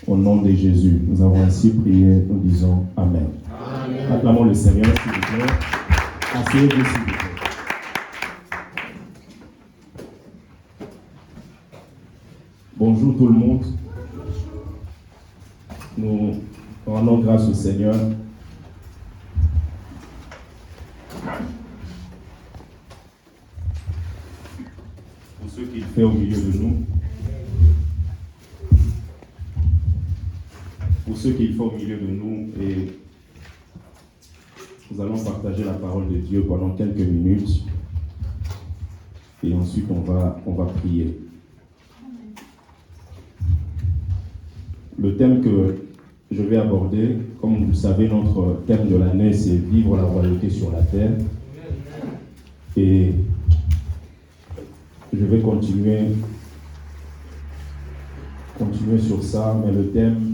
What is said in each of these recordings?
Au nom de Jésus, nous avons ainsi prié, nous disons Amen. Amen. Acclamons le Seigneur, s'il vous plaît. Asseyez-vous, s'il vous plaît. Bonjour tout le monde. Nous rendons grâce au Seigneur. Pour ce qu'il fait au milieu de nous. Pour ce qu'il fait au milieu de nous, et nous allons partager la parole de Dieu pendant quelques minutes et ensuite on va prier. Le thème que je vais aborder, comme vous le savez, notre thème de l'année, c'est vivre la royauté sur la terre. Et je vais continuer sur ça, mais le thème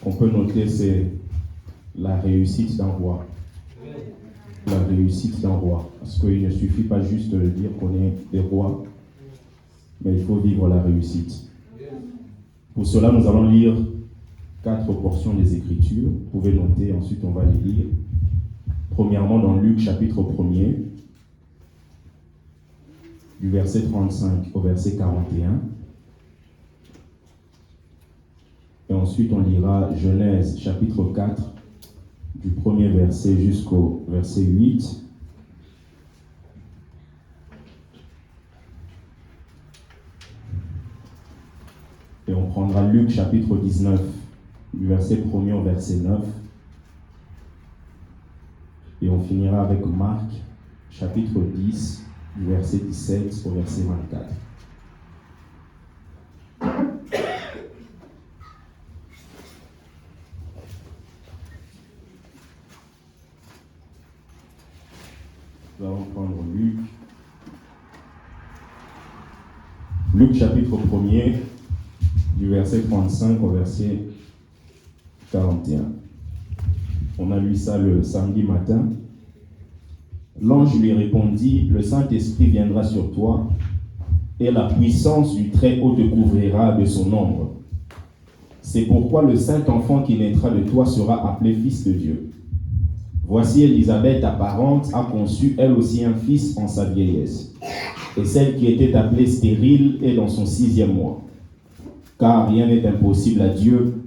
qu'on peut noter, c'est la réussite d'un roi. La réussite d'un roi. Parce qu'il ne suffit pas juste de dire qu'on est des rois, mais il faut vivre la réussite. Pour cela, nous allons lire 4 portions des Écritures. Vous pouvez noter, ensuite on va les lire. Premièrement, dans Luc chapitre 1er, du verset 35 au verset 41. Et ensuite, on lira Genèse chapitre 4, du premier verset jusqu'au verset 8. Et on prendra Luc chapitre 19, du verset 1er au verset 9. Et on finira avec Marc chapitre 10, du verset 17 au verset 24. Nous allons prendre Luc. Luc chapitre 1er, du verset 35 au verset 41. On a lu ça le samedi matin. L'ange lui répondit, le Saint-Esprit viendra sur toi, et la puissance du Très-Haut te couvrira de son ombre. C'est pourquoi le Saint-Enfant qui naîtra de toi sera appelé Fils de Dieu. Voici Élisabeth, ta parente, a conçu elle aussi un fils en sa vieillesse. Et celle qui était appelée stérile est dans son 6e mois. Car rien n'est impossible à Dieu.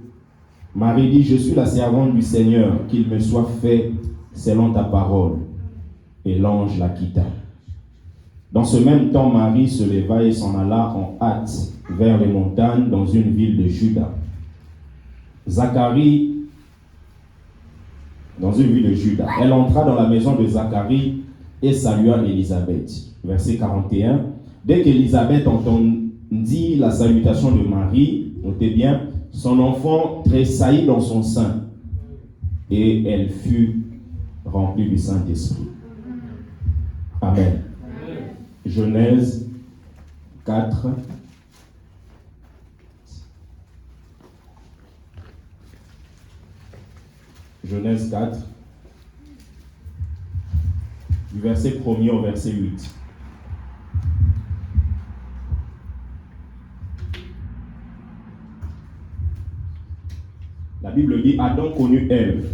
Marie dit, je suis la servante du Seigneur, qu'il me soit fait selon ta parole. Et l'ange la quitta. Dans ce même temps, Marie se leva et s'en alla en hâte vers les montagnes dans une ville de Juda. Elle entra dans la maison de Zacharie et salua Élisabeth. Verset 41. Dès qu'Élisabeth entendit la salutation de Marie, notez bien, son enfant tressaillit dans son sein et elle fut remplie du Saint-Esprit. Amen. Genèse 4. Genèse 4, du verset 1er au verset 8. La Bible dit, Adam connut Ève,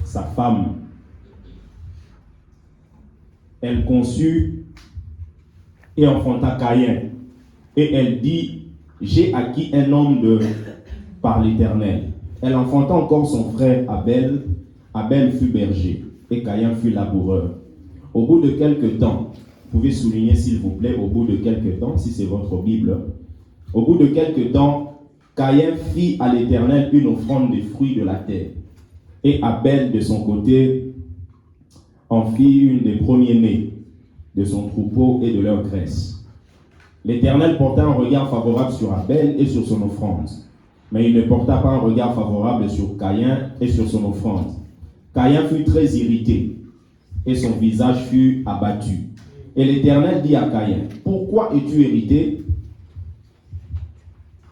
sa femme. Elle conçut et enfanta Caïn. Et elle dit, j'ai acquis un homme par l'Éternel. Elle enfanta encore son frère Abel. Abel fut berger et Caïn fut laboureur. Au bout de quelque temps, vous pouvez souligner s'il vous plaît, au bout de quelque temps, si c'est votre Bible, au bout de quelque temps, Caïn fit à l'Éternel une offrande des fruits de la terre. Et Abel, de son côté, en fit une des premiers-nés de son troupeau et de leur graisse. L'Éternel porta un regard favorable sur Abel et sur son offrande. Mais il ne porta pas un regard favorable sur Caïn et sur son offrande. Caïn fut très irrité et son visage fut abattu. Et l'Éternel dit à Caïn, pourquoi es-tu irrité?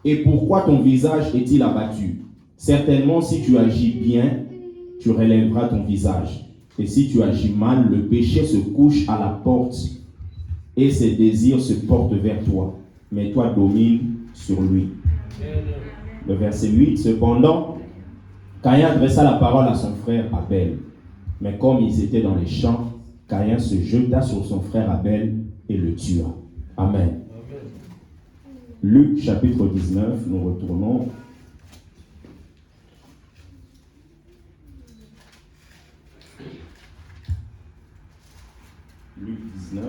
Et pourquoi ton visage est-il abattu? Certainement, si tu agis bien, tu relèveras ton visage. Et si tu agis mal, le péché se couche à la porte et ses désirs se portent vers toi. mais toi domine sur lui. Le verset 8, cependant, Caïn adressa la parole à son frère Abel. Mais comme ils étaient dans les champs, Caïn se jeta sur son frère Abel et le tua. Amen. Luc chapitre 19, nous retournons. Luc 19,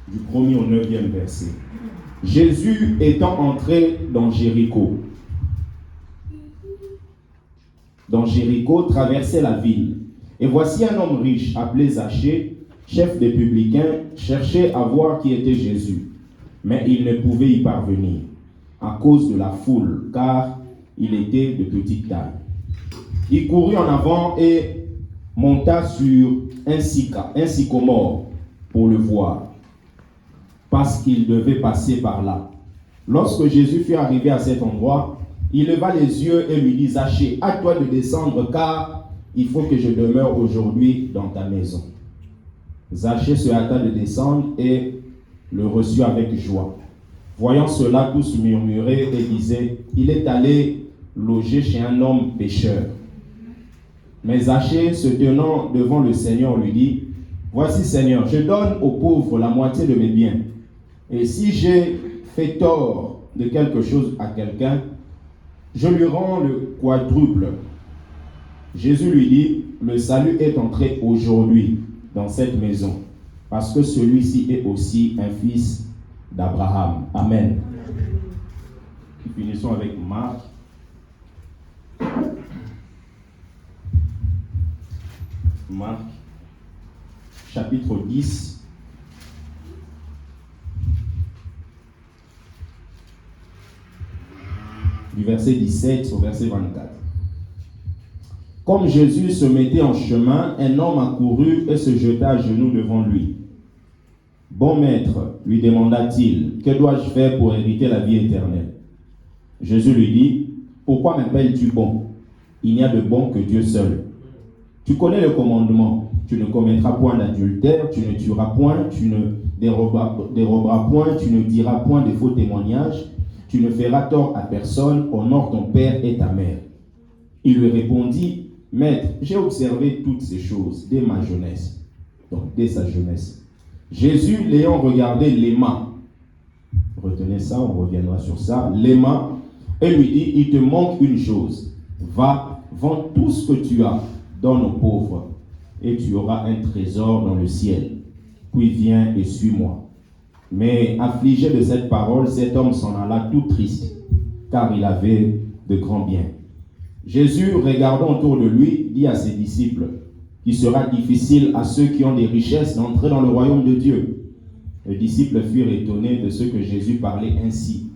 du 1er au 9e verset. Jésus étant entré dans Jéricho, traversait la ville. Et voici un homme riche appelé Zachée, chef des publicains, cherchait à voir qui était Jésus. Mais il ne pouvait y parvenir à cause de la foule, car il était de petite taille. Il courut en avant et monta sur un sycomore pour le voir, parce qu'il devait passer par là. Lorsque Jésus fut arrivé à cet endroit, il leva les yeux et lui dit, Zachée, à toi de descendre, car il faut que je demeure aujourd'hui dans ta maison. Zachée se hâta de descendre et le reçut avec joie. Voyant cela, tous murmuraient et disaient, il est allé loger chez un homme pécheur. Mais Zachée, se tenant devant le Seigneur, lui dit, voici Seigneur, je donne aux pauvres la moitié de mes biens. Et si j'ai fait tort de quelque chose à quelqu'un, je lui rends le quadruple. Jésus lui dit, le salut est entré aujourd'hui dans cette maison, parce que celui-ci est aussi un fils d'Abraham. Amen. Finissons avec Marc. Marc, chapitre 10. Du verset 17 au verset 24. Comme Jésus se mettait en chemin, un homme accourut et se jeta à genoux devant lui. Bon maître, lui demanda-t-il, que dois-je faire pour hériter la vie éternelle? Jésus lui dit, pourquoi m'appelles-tu bon? Il n'y a de bon que Dieu seul. Tu connais le commandement, tu ne commettras point d'adultère, tu ne tueras point, tu ne déroberas point, tu ne diras point de faux témoignages, tu ne feras tort à personne, honore ton père et ta mère. Il lui répondit, Maître, j'ai observé toutes ces choses dès ma jeunesse. Donc, dès sa jeunesse. Jésus, l'ayant regardé, l'aima. Retenez ça, on reviendra sur ça. L'aima, et lui dit, il te manque une chose. Va, vends tout ce que tu as, donne aux pauvres, et tu auras un trésor dans le ciel. Puis viens et suis-moi. Mais affligé de cette parole, cet homme s'en alla tout triste, car il avait de grands biens. Jésus, regardant autour de lui, dit à ses disciples qu'il sera difficile à ceux qui ont des richesses d'entrer dans le royaume de Dieu. Les disciples furent étonnés de ce que Jésus parlait ainsi.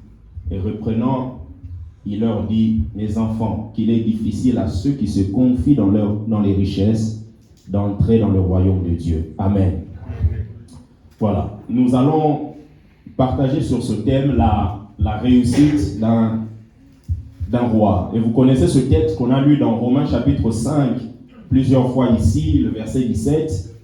Et reprenant, il leur dit, mes enfants, qu'il est difficile à ceux qui se confient dans les richesses d'entrer dans le royaume de Dieu. Amen. Voilà, nous allons partager sur ce thème la réussite d'un roi. Et vous connaissez ce texte qu'on a lu dans Romains chapitre 5 plusieurs fois ici, le verset 17,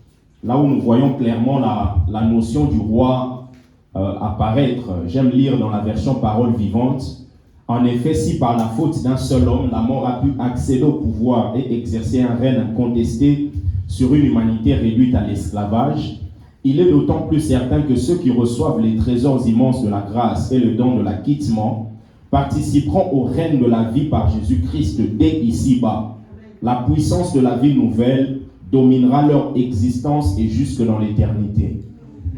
là où nous voyons clairement la notion du roi apparaître. J'aime lire dans la version parole vivante. En effet, si par la faute d'un seul homme, la mort a pu accéder au pouvoir et exercer un règne incontesté sur une humanité réduite à l'esclavage, il est d'autant plus certain que ceux qui reçoivent les trésors immenses de la grâce et le don de l'acquittement participeront au règne de la vie par Jésus-Christ dès ici-bas. La puissance de la vie nouvelle dominera leur existence et jusque dans l'éternité.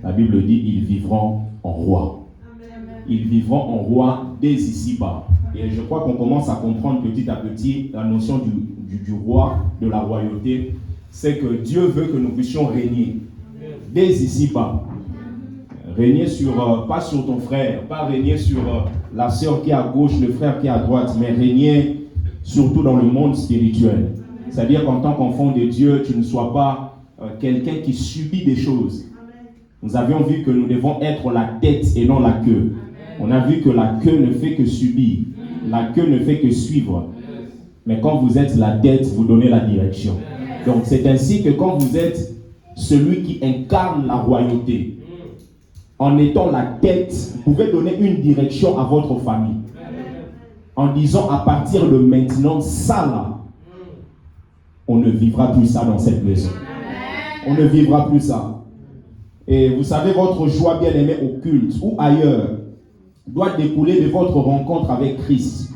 La Bible dit, ils vivront en roi. Ils vivront en roi dès ici-bas. Et je crois qu'on commence à comprendre petit à petit la notion du roi, de la royauté. C'est que Dieu veut que nous puissions régner dès ici-bas. Régner pas sur ton frère, pas régner sur la sœur qui est à gauche, le frère qui est à droite, mais régner surtout dans le monde spirituel. C'est-à-dire qu'en tant qu'enfant de Dieu, tu ne sois pas quelqu'un qui subit des choses. Nous avions vu que nous devons être la tête et non la queue. On a vu que la queue ne fait que subir. La queue ne fait que suivre. Mais quand vous êtes la tête, vous donnez la direction. Donc c'est ainsi que quand vous êtes celui qui incarne la royauté, en étant la tête, vous pouvez donner une direction à votre famille. En disant à partir de maintenant, ça là, on ne vivra plus ça dans cette maison. On ne vivra plus ça. Et vous savez, votre joie bien-aimée au culte ou ailleurs doit découler de votre rencontre avec Christ.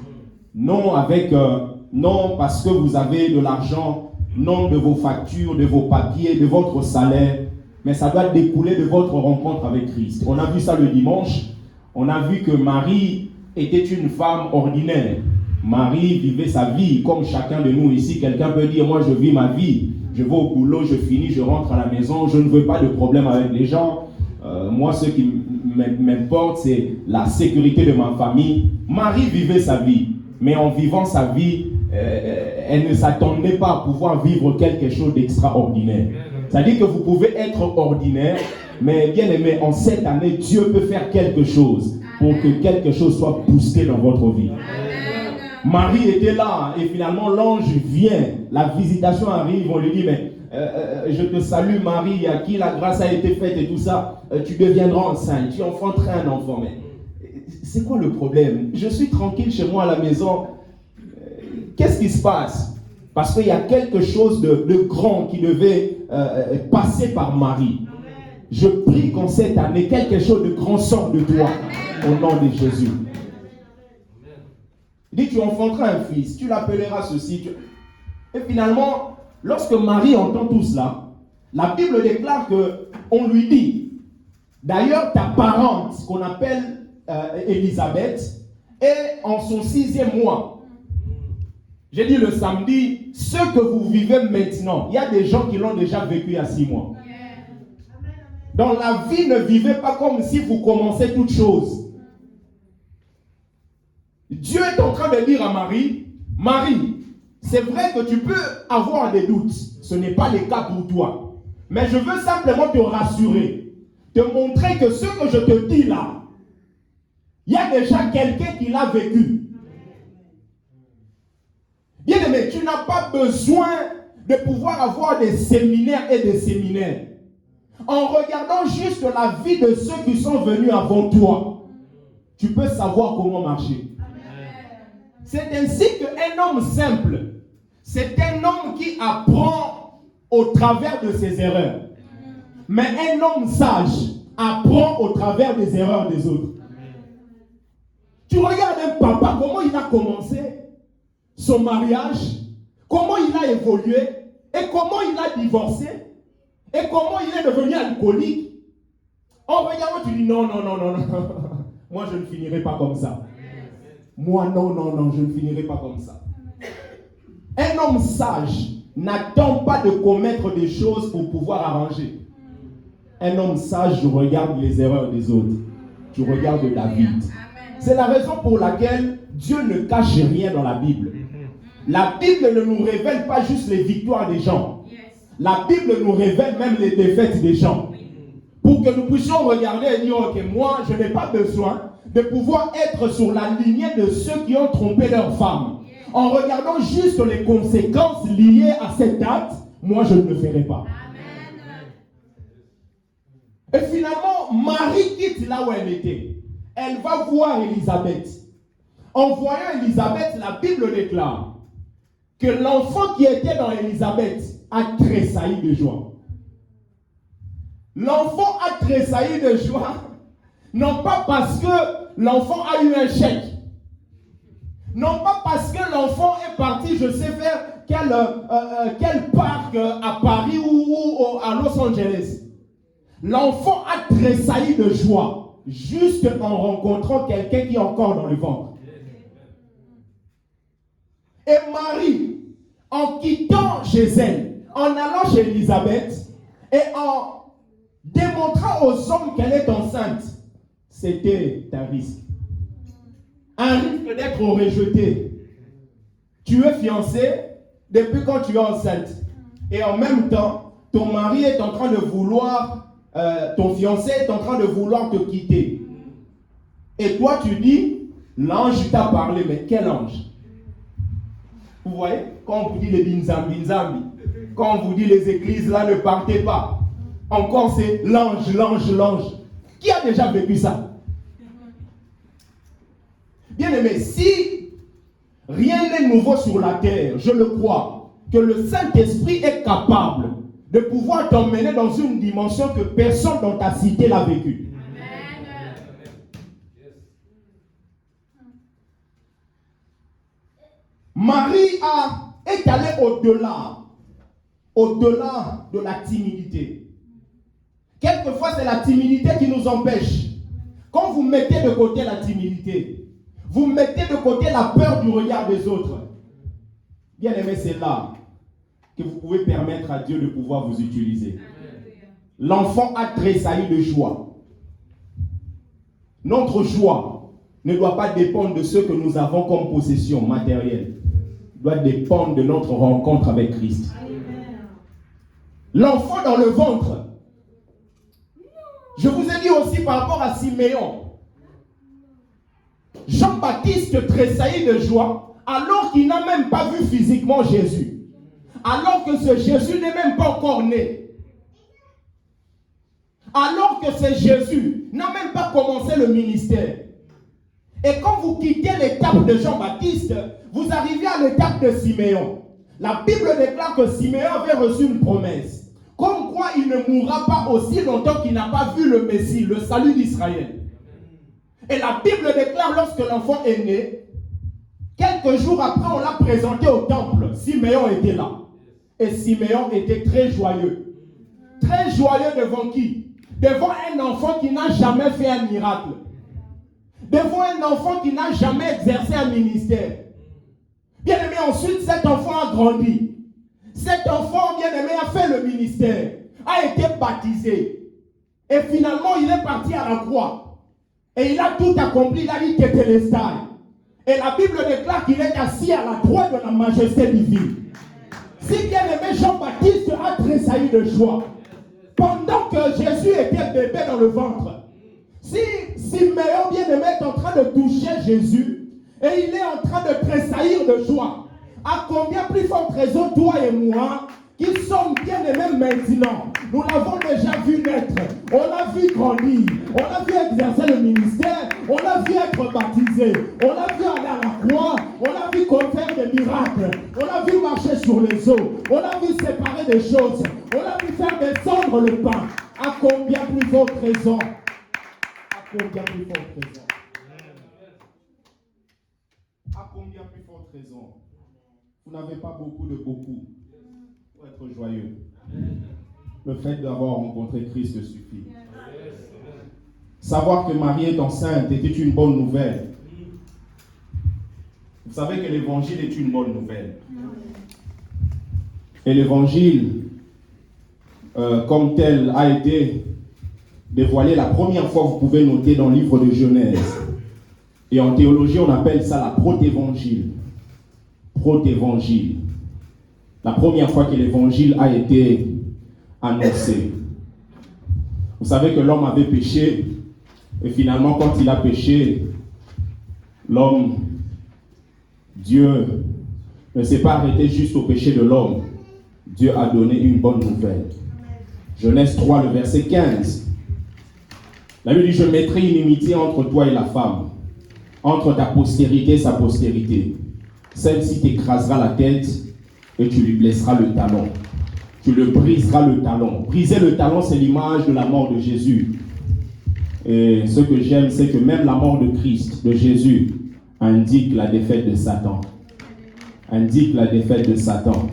Non non parce que vous avez de l'argent, non de vos factures, de vos papiers, de votre salaire, mais ça doit découler de votre rencontre avec Christ. On a vu ça le dimanche. On a vu que Marie était une femme ordinaire. Marie vivait sa vie comme chacun de nous ici. Quelqu'un peut dire, moi je vis ma vie. Je vais au boulot, je finis, je rentre à la maison. Je ne veux pas de problème avec les gens. Moi, ce qui m'importe, c'est la sécurité de ma famille. Marie vivait sa vie. Mais en vivant sa vie, elle ne s'attendait pas à pouvoir vivre quelque chose d'extraordinaire. C'est-à-dire que vous pouvez être ordinaire, mais bien aimé, en cette année, Dieu peut faire quelque chose pour que quelque chose soit boosté dans votre vie. Amen. Marie était là et finalement l'ange vient, la visitation arrive, on lui dit mais je te salue Marie, à qui la grâce a été faite et tout ça, tu deviendras enceinte, tu enfanteras un enfant. Mais c'est quoi le problème? Je suis tranquille chez moi à la maison. Qu'est-ce qui se passe? Parce qu'il y a quelque chose de grand qui devait passer par Marie. Je prie qu'en cette année, quelque chose de grand sorte de toi, au nom de Jésus. Il dit, tu enfanteras un fils, tu l'appelleras ceci. Et finalement, lorsque Marie entend tout cela, la Bible déclare qu'on lui dit, d'ailleurs, ta parente, qu'on appelle Élisabeth, est en son 6e mois. J'ai dit le samedi, ce que vous vivez maintenant, il y a des gens qui l'ont déjà vécu à 6 mois. Dans la vie, ne vivez pas comme si vous commencez toute chose. Dieu est en train de dire à Marie, Marie, c'est vrai que tu peux avoir des doutes. Ce n'est pas le cas pour toi. Mais je veux simplement te rassurer, te montrer que ce que je te dis là, il y a déjà quelqu'un qui l'a vécu. Bien aimé, tu n'as pas besoin de pouvoir avoir des séminaires et des séminaires. En regardant juste la vie de ceux qui sont venus avant toi, tu peux savoir comment marcher. C'est ainsi qu'un homme simple, c'est un homme qui apprend au travers de ses erreurs. Mais un homme sage apprend au travers des erreurs des autres. Tu regardes un papa, comment il a commencé son mariage, comment il a évolué, et comment il a divorcé, et comment il est devenu alcoolique. En regardant, tu dis non. Moi, je ne finirai pas comme ça. Moi, non, je ne finirai pas comme ça. Un homme sage n'attend pas de commettre des choses pour pouvoir arranger. Un homme sage regarde les erreurs des autres. Tu regardes David. C'est la raison pour laquelle Dieu ne cache rien dans la Bible. La Bible ne nous révèle pas juste les victoires des gens. La Bible nous révèle même les défaites des gens. Pour que nous puissions regarder et dire, ok, moi, je n'ai pas besoin de pouvoir être sur la lignée de ceux qui ont trompé leurs femmes. En regardant juste les conséquences liées à cet acte, moi, je ne le ferai pas. Et finalement, Marie quitte là où elle était. Elle va voir Élisabeth. En voyant Élisabeth, la Bible déclare que l'enfant qui était dans Élisabeth a tressailli de joie. L'enfant a tressailli de joie, non pas parce que l'enfant a eu un chèque, non pas parce que l'enfant est parti, je sais faire quel parc à Paris ou à Los Angeles. L'enfant a tressailli de joie, juste en rencontrant quelqu'un qui est encore dans le ventre. Et Marie, en quittant chez elle, en allant chez Élisabeth, et en démontrant aux hommes qu'elle est enceinte, c'était un risque. Un risque d'être rejeté. Tu es fiancé depuis quand tu es enceinte. Et en même temps, ton mari est en train de vouloir, ton fiancé est en train de vouloir te quitter. Et toi tu dis, l'ange t'a parlé, mais quel ange? Vous voyez, quand on vous dit les binzambi, quand on vous dit les églises là ne partez pas, encore c'est l'ange. Qui a déjà vécu ça? Bien aimé, si rien n'est nouveau sur la terre, je le crois, que le Saint-Esprit est capable de pouvoir t'emmener dans une dimension que personne dans ta cité l'a vécue. Marie est allée au-delà de la timidité. Quelquefois, c'est la timidité qui nous empêche. Quand vous mettez de côté la timidité, vous mettez de côté la peur du regard des autres. Bien aimé, c'est là que vous pouvez permettre à Dieu de pouvoir vous utiliser. L'enfant a tressailli de joie. Notre joie ne doit pas dépendre de ce que nous avons comme possession matérielle. Elle doit dépendre de notre rencontre avec Christ. L'enfant dans le ventre. Je vous ai dit aussi par rapport à Siméon. Jean-Baptiste tressaillit de joie alors qu'il n'a même pas vu physiquement Jésus. Alors que ce Jésus n'est même pas encore né. Alors que ce Jésus n'a même pas commencé le ministère. Et quand vous quittez l'étape de Jean-Baptiste, vous arrivez à l'étape de Siméon. La Bible déclare que Siméon avait reçu une promesse. Comme quoi il ne mourra pas aussi longtemps qu'il n'a pas vu le Messie, le salut d'Israël. Et la Bible déclare lorsque l'enfant est né, quelques jours après on l'a présenté au temple. Siméon était là. Et Siméon était très joyeux. Très joyeux devant qui? Devant un enfant qui n'a jamais fait un miracle. Devant un enfant qui n'a jamais exercé un ministère. Bien aimé, ensuite cet enfant a grandi. Cet enfant, bien aimé, a fait le ministère, a été baptisé. Et finalement, il est parti à la croix. Et il a tout accompli, il a dit Tétélestai. Et la Bible déclare qu'il est assis à la droite de la majesté divine. Si bien aimé, Jean-Baptiste a tressailli de joie. Pendant que Jésus était bébé dans le ventre. Si Siméon, bien aimé, est en train de toucher Jésus, et il est en train de tressaillir de joie, à combien plus forte raison, toi et moi, qui sommes bien aimés maintenant, nous l'avons déjà vu naître, on l'a vu grandir, on l'a vu exercer le ministère, on l'a vu être baptisé, on l'a vu aller à la croix, on l'a vu faire des miracles, on l'a vu marcher sur les eaux, on l'a vu séparer des choses, on l'a vu faire descendre le pain. À combien plus forte raison? À combien plus forte raison? À combien plus forte raison? Vous n'avez pas beaucoup pour être joyeux. Le fait d'avoir rencontré Christ suffit. Savoir que Marie est enceinte était une bonne nouvelle. Vous savez que l'évangile est une bonne nouvelle. Et l'évangile, comme tel, a été dévoilé la première fois, vous pouvez noter dans le livre de Genèse. Et en théologie, on appelle ça la protévangile. Protévangile. La première fois que l'évangile a été annoncé. Vous savez que l'homme avait péché, et finalement, quand il a péché, l'homme, Dieu, ne s'est pas arrêté juste au péché de l'homme. Dieu a donné une bonne nouvelle. Genèse 3, le verset 15. La Bible dit, je mettrai une inimitié entre toi et la femme, entre ta postérité et sa postérité. Celle-ci t'écrasera la tête et tu lui blesseras le talon. Tu le briseras le talon. Briser le talon, c'est l'image de la mort de Jésus. Et ce que j'aime, c'est que même la mort de Christ, de Jésus, indique la défaite de Satan. Indique la défaite de Satan.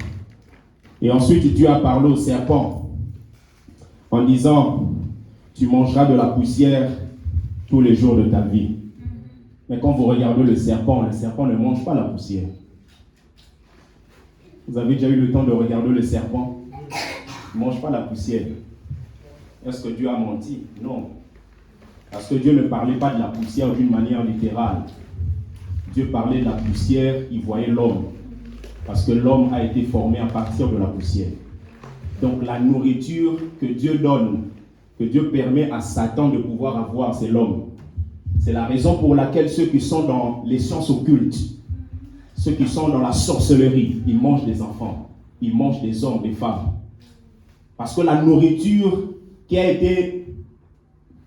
Et ensuite, Dieu a parlé au serpent en disant, tu mangeras de la poussière tous les jours de ta vie. Mais quand vous regardez le serpent ne mange pas la poussière. Vous avez déjà eu le temps de regarder le serpent? Il ne mange pas la poussière. Est-ce que Dieu a menti? Non. Parce que Dieu ne parlait pas de la poussière d'une manière littérale. Dieu parlait de la poussière, il voyait l'homme. Parce que l'homme a été formé à partir de la poussière. Donc la nourriture que Dieu donne, que Dieu permet à Satan de pouvoir avoir, c'est l'homme. C'est la raison pour laquelle ceux qui sont dans les sciences occultes, ceux qui sont dans la sorcellerie, ils mangent des enfants, ils mangent des hommes, des femmes. Parce que la nourriture qui a été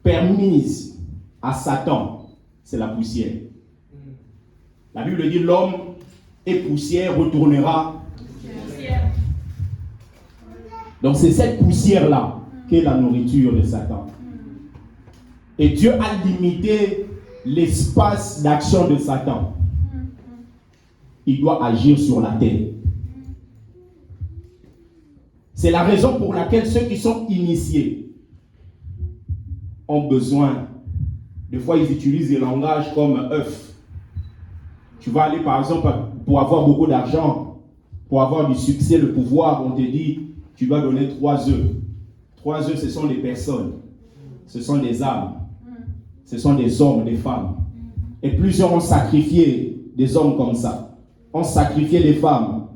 permise à Satan, c'est la poussière. La Bible dit l'homme est poussière, retournera. Donc c'est cette poussière-là qui est la nourriture de Satan. Et Dieu a limité l'espace d'action de Satan. Il doit agir sur la terre. C'est la raison pour laquelle ceux qui sont initiés ont besoin. Des fois, ils utilisent des langages comme œuf. Tu vas aller, par exemple, pour avoir beaucoup d'argent, pour avoir du succès, le pouvoir, on te dit, tu dois donner 3 œufs. 3 œufs, ce sont des personnes. Ce sont des âmes. Ce sont des hommes, des femmes. Et plusieurs ont sacrifié des hommes comme ça. Ont sacrifié des femmes.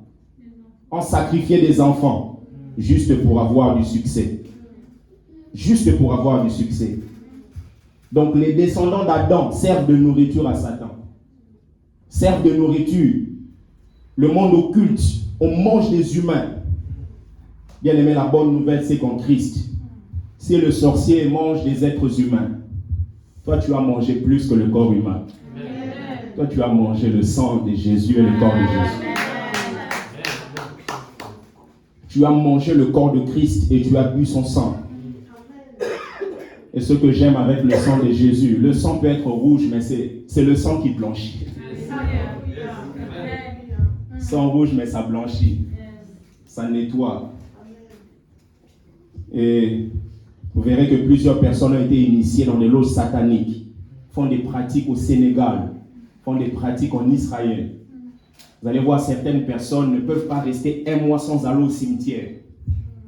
Ont sacrifié des enfants. Juste pour avoir du succès. Juste pour avoir du succès. Donc les descendants d'Adam servent de nourriture à Satan. Servent de nourriture. Le monde occulte, on mange des humains. Bien aimé, la bonne nouvelle, c'est qu'en Christ, si le sorcier mange des êtres humains, toi tu as mangé plus que le corps humain. Toi tu as mangé le sang de Jésus et le corps de Jésus. Tu as mangé le corps de Christ et tu as bu son sang. Et ce que j'aime avec le sang de Jésus, le sang peut être rouge, mais c'est le sang qui blanchit. Sang rouge, mais ça blanchit. Ça nettoie. Et vous verrez que plusieurs personnes ont été initiées dans des loges sataniques, font des pratiques au Sénégal, font des pratiques en Israël. Vous allez voir, certaines personnes ne peuvent pas rester 1 mois sans aller au cimetière.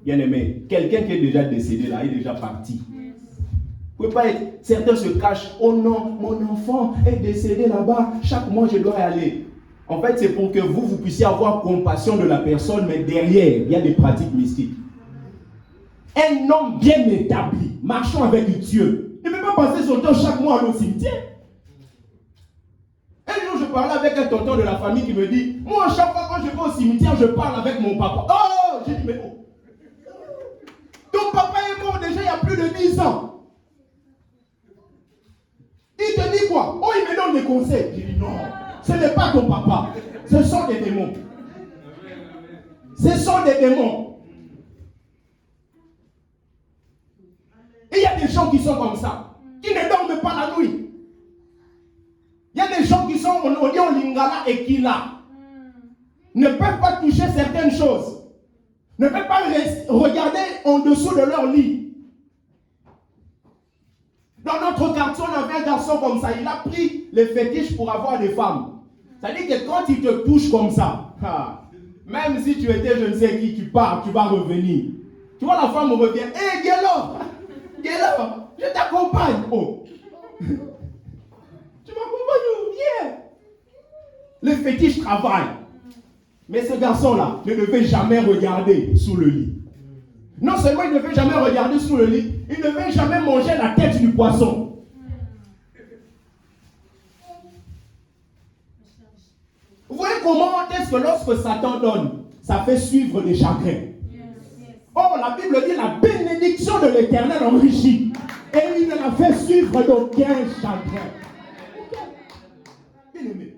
Bien aimé, quelqu'un qui est déjà décédé là, il est déjà parti. Vous pouvez pas être, certains se cachent, oh non, mon enfant est décédé là-bas, chaque mois je dois y aller. En fait, c'est pour que vous puissiez avoir compassion de la personne, mais derrière, il y a des pratiques mystiques. Un homme bien établi, marchant avec Dieu, ne peut pas passer son temps chaque mois à aller au cimetière. Un jour, je parlais avec un tonton de la famille qui me dit, moi, chaque fois quand je vais au cimetière, je parle avec mon papa. Oh, j'ai dit, mais oh. Ton papa est mort déjà il y a plus de 10 ans. Il te dit quoi? Oh, il me donne des conseils. J'ai dit, non, ce n'est pas ton papa. Ce sont des démons. Ce sont des démons. Et il y a des gens qui sont comme ça, qui ne dorment pas la nuit. Il y a des gens qui sont au Lingala et qui là ne peuvent pas toucher certaines choses, ne peuvent pas regarder en dessous de leur lit. Dans notre quartier, on avait un garçon comme ça, il a pris les fétiches pour avoir des femmes. C'est-à-dire que quand il te touche comme ça, même si tu étais je ne sais qui, tu pars, tu vas revenir. Tu vois, la femme revient, hé, Guélo, je t'accompagne. Oh. Tu m'accompagnes où? Viens. Les fétiches travaillent. Mais ce garçon-là ne devait jamais regarder sous le lit. Non seulement il ne devait jamais regarder sous le lit, il ne devait jamais manger la tête du poisson. Vous voyez comment est-ce que lorsque Satan donne, ça fait suivre des chagrins. Oh, la Bible dit la bénédiction de l'Éternel enrichit. Et il ne la fait suivre d'aucun chagrin. Bien aimé,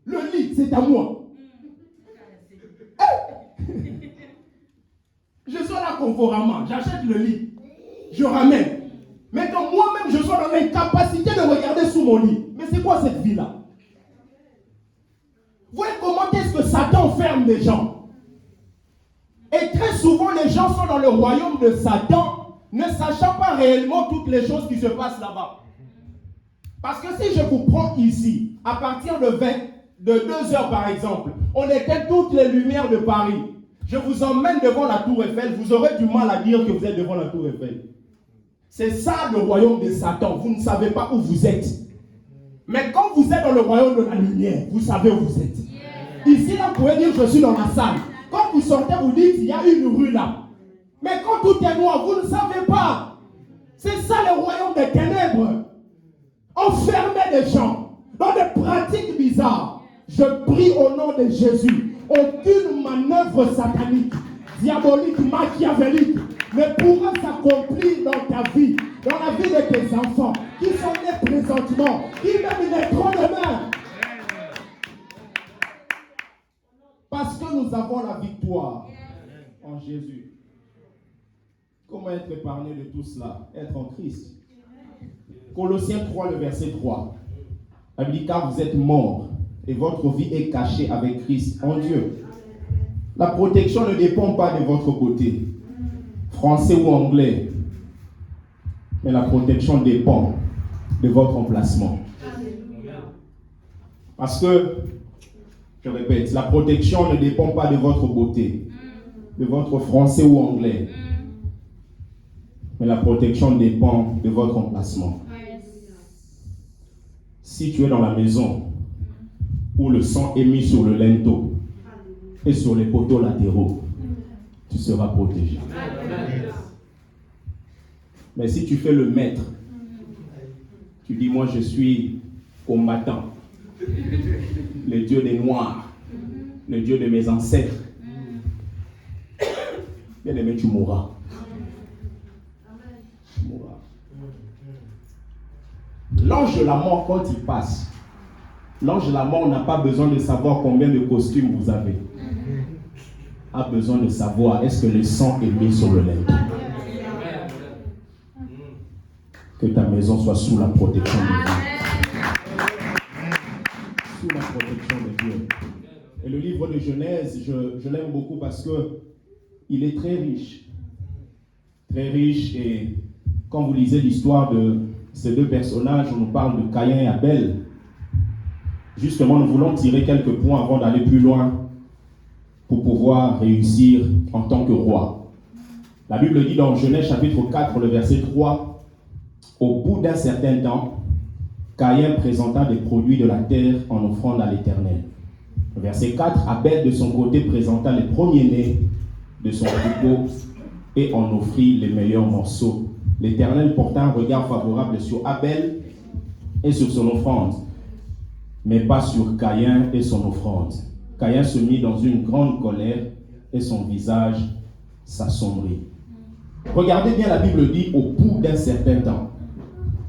le lit, c'est à moi. Je suis là conformément, j'achète le lit, je ramène. Mais quand moi-même je suis dans l'incapacité de regarder sous mon lit. Mais c'est quoi cette vie-là? Vous voyez comment est-ce que Satan ferme les gens? Et très souvent, les gens sont dans le royaume de Satan, ne sachant pas réellement toutes les choses qui se passent là-bas. Parce que si je vous prends ici, à partir de 2 heures par exemple, on éteint toutes les lumières de Paris. Je vous emmène devant la tour Eiffel, vous aurez du mal à dire que vous êtes devant la tour Eiffel. C'est ça le royaume de Satan, vous ne savez pas où vous êtes. Mais quand vous êtes dans le royaume de la lumière, vous savez où vous êtes. Ici, là, vous pouvez dire, je suis dans la salle. Quand vous sortez, vous dites, il y a une rue là. Mais quand tout est noir, vous ne savez pas. C'est ça le royaume des ténèbres. Enfermer des gens dans des pratiques bizarres. Je prie au nom de Jésus. Aucune manœuvre satanique diabolique, machiavélique, ne pourra s'accomplir dans ta vie, dans la vie de tes enfants, qui sont nés présentement, qui même naîtront demain. Parce que nous avons la victoire en Jésus. Comment être épargné de tout cela? Être en Christ. Colossiens 3, le verset 3. La Bible dit, car vous êtes morts et votre vie est cachée avec Christ en Dieu. La protection ne dépend pas de votre côté, français ou anglais, mais la protection dépend de votre emplacement. Parce que, je répète, la protection ne dépend pas de votre beauté, de votre français ou anglais, mais la protection dépend de votre emplacement. Si tu es dans la maison où le sang est mis sur le linteau et sur les poteaux latéraux, tu seras protégé. Mais si tu fais le maître, tu dis, moi je suis combattant, le Dieu des Noirs, le Dieu de mes ancêtres, bien aimé, tu mourras. Tu mourras. L'ange de la mort, quand il passe, l'ange de la mort n'a pas besoin de savoir combien de costumes vous avez. A besoin de savoir, est-ce que le sang est mis sur le linteau? Que ta maison soit sous la protection de Dieu. Sous la protection de Dieu. Et le livre de Genèse, je l'aime beaucoup parce que il est très riche. Très riche, et quand vous lisez l'histoire de ces deux personnages, on nous parle de Caïn et Abel. Justement, nous voulons tirer quelques points avant d'aller plus loin pour pouvoir réussir en tant que roi. La Bible dit dans Genèse chapitre 4, le verset 3, au bout d'un certain temps, Caïn présenta des produits de la terre en offrande à l'Éternel. Verset 4, Abel de son côté présenta les premiers-nés de son troupeau et en offrit les meilleurs morceaux. L'Éternel porta un regard favorable sur Abel et sur son offrande, mais pas sur Caïn et son offrande. Caïn se mit dans une grande colère et son visage s'assombrit. Regardez bien, la Bible dit au bout d'un certain temps.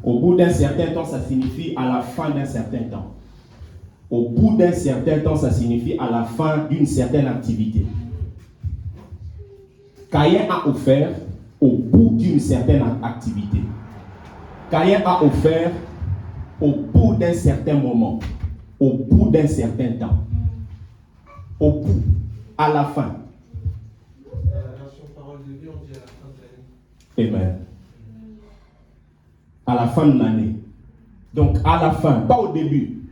Au bout d'un certain temps, ça signifie à la fin d'un certain temps. Au bout d'un certain temps, ça signifie à la fin d'une certaine activité. Caïn a offert au bout d'une certaine activité. Caïn a offert au bout d'un certain moment, au bout d'un certain temps, au bout, à la fin. La version parole de Dieu, on dit à la fin de l'année. Amen. À la fin de l'année. Donc à la fin, pas au début.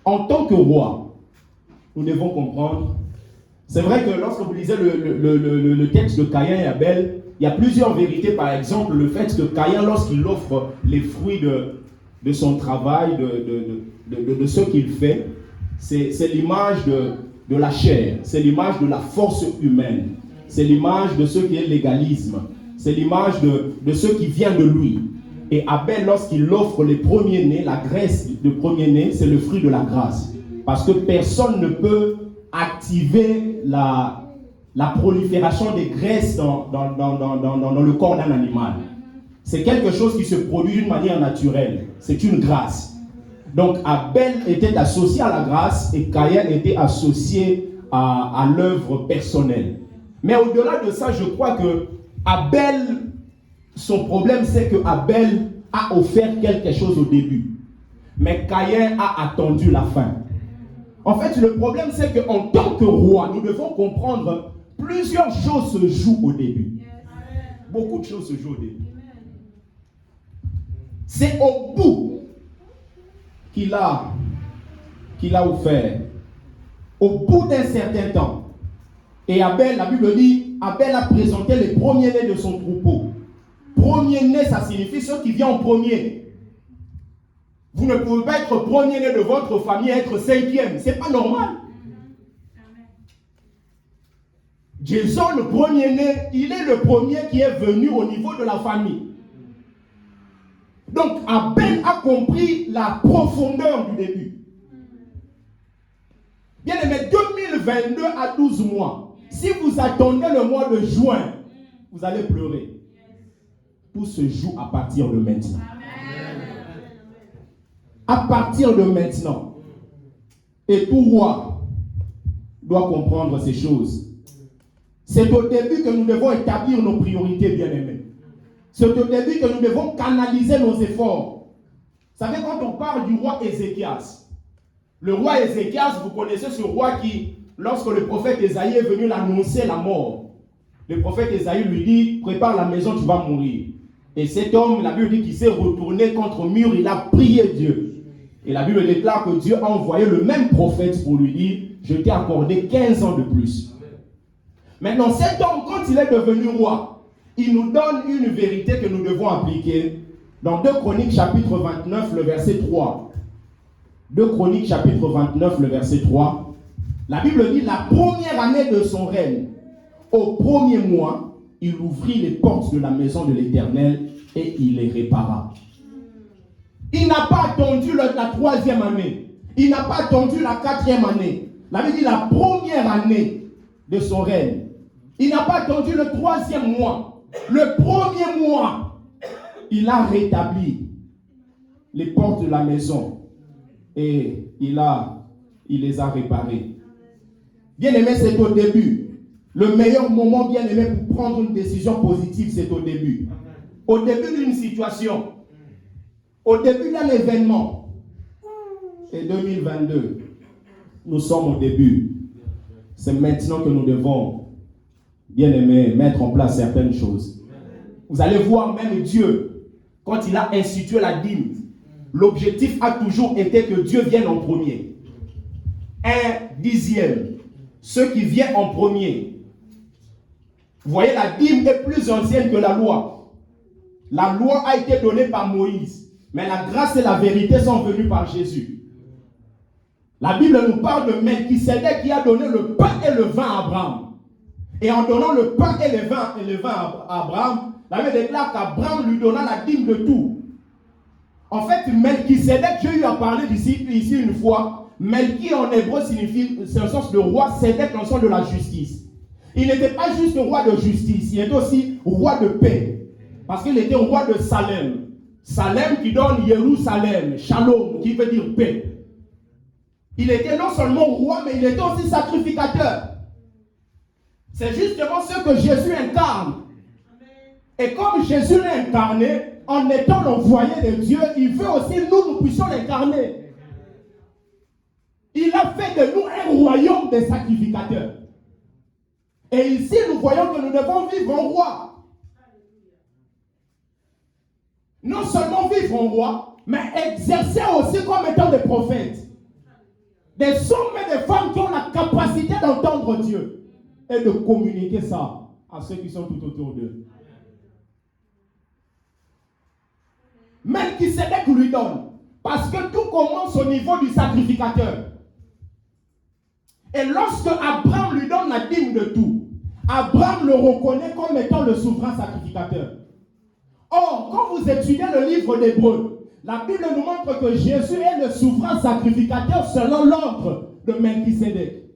En tant que roi, nous devons comprendre. C'est vrai que lorsque vous lisez le texte de Caïn et Abel, il y a plusieurs vérités. Par exemple, le fait que Caïn, lorsqu'il offre les fruits de son travail, de ce qu'il fait, c'est l'image de la chair, c'est l'image de la force humaine, c'est l'image de ce qui est l'égalisme, c'est l'image de ce qui vient de lui. Et Abel, lorsqu'il offre les premiers-nés, la graisse de premier-né, c'est le fruit de la grâce. Parce que personne ne peut activer la prolifération des graisses dans le corps d'un animal. C'est quelque chose qui se produit d'une manière naturelle. C'est une grâce. Donc Abel était associé à la grâce et Caïn était associé à l'œuvre personnelle. Mais au-delà de ça, je crois que Abel, son problème, c'est que Abel a offert quelque chose au début. Mais Caïn a attendu la fin. En fait, le problème, c'est qu'en tant que roi, nous devons comprendre plusieurs choses se jouent au début. Beaucoup de choses se jouent au début. C'est au bout qu'il a offert. Au bout d'un certain temps. Et Abel, la Bible dit, Abel a présenté les premiers-nés de son troupeau. Premier-né, ça signifie ceux qui viennent en premier. Vous ne pouvez pas être premier-né de votre famille et être cinquième. Ce n'est pas normal. Jason, le premier-né, il est le premier qui est venu au niveau de la famille. Donc, Abel a compris la profondeur du début. Bien aimé, 2022 à 12 mois, Si vous attendez le mois de juin, vous allez pleurer. Tout se joue à partir de maintenant. À partir de maintenant. Et tout roi doit comprendre ces choses. C'est au début que nous devons établir nos priorités, bien-aimés. C'est au début que nous devons canaliser nos efforts. Vous savez, quand on parle du roi Ézéchias, le roi Ézéchias, vous connaissez ce roi qui, lorsque le prophète Ésaïe est venu l'annoncer la mort, le prophète Ésaïe lui dit, prépare la maison, tu vas mourir. Et cet homme, la Bible dit qu'il s'est retourné contre le mur, il a prié Dieu. Et la Bible déclare que Dieu a envoyé le même prophète pour lui dire, je t'ai accordé 15 ans de plus. Maintenant, cet homme, quand il est devenu roi, il nous donne une vérité que nous devons appliquer dans 2 Chroniques chapitre 29, le verset 3. 2 Chroniques chapitre 29, le verset 3. La Bible dit, la première année de son règne, au premier mois, il ouvrit les portes de la maison de l'Éternel et il les répara. Il n'a pas attendu la 3e année. Il n'a pas attendu la 4e année. La Bible dit la première année de son règne. Il n'a pas attendu le 3e mois. Le premier mois, il a rétabli les portes de la maison et il les a réparées. Bien aimé, c'est au début. Le meilleur moment, bien aimé, pour prendre une décision positive, c'est au début. Au début d'une situation. Au début d'un événement. Et 2022, nous sommes au début. C'est maintenant que nous devons, bien aimé, mettre en place certaines choses. Vous allez voir même Dieu, quand il a institué la dîme, l'objectif a toujours été que Dieu vienne en premier. 1/10. Ceux qui viennent en premier. Vous voyez, la dîme est plus ancienne que la loi. La loi a été donnée par Moïse. Mais la grâce et la vérité sont venues par Jésus. La Bible nous parle de Melchisédek qui a donné le pain et le vin à Abraham. Et en donnant le pain et le vin à Abraham, la Bible déclare qu'Abraham lui donna la dîme de tout. En fait, Melchisédek, j'ai eu à parler ici une fois. Melchi en hébreu signifie, c'est le sens de roi, Sédek dans le sens de la justice. Il n'était pas juste roi de justice, il était aussi roi de paix. Parce qu'il était roi de Salem. Salem qui donne Jérusalem, Shalom, qui veut dire paix. Il était non seulement roi, mais il était aussi sacrificateur. C'est justement ce que Jésus incarne. Et comme Jésus l'a incarné, en étant l'envoyé de Dieu, il veut aussi nous puissions l'incarner. Il a fait de nous un royaume de sacrificateurs. Et ici, nous voyons que nous devons vivre en roi. Non seulement vivre en roi, mais exercer aussi comme étant des prophètes. Des hommes et des femmes qui ont la capacité d'entendre Dieu et de communiquer ça à ceux qui sont tout autour d'eux. Melchisédek lui donne, parce que tout commence au niveau du sacrificateur. Et lorsque Abraham lui donne la dîme de tout, Abraham le reconnaît comme étant le souverain sacrificateur. Or, quand vous étudiez le livre d'Hébreux, la Bible nous montre que Jésus est le souverain sacrificateur selon l'ordre de Melchisédek.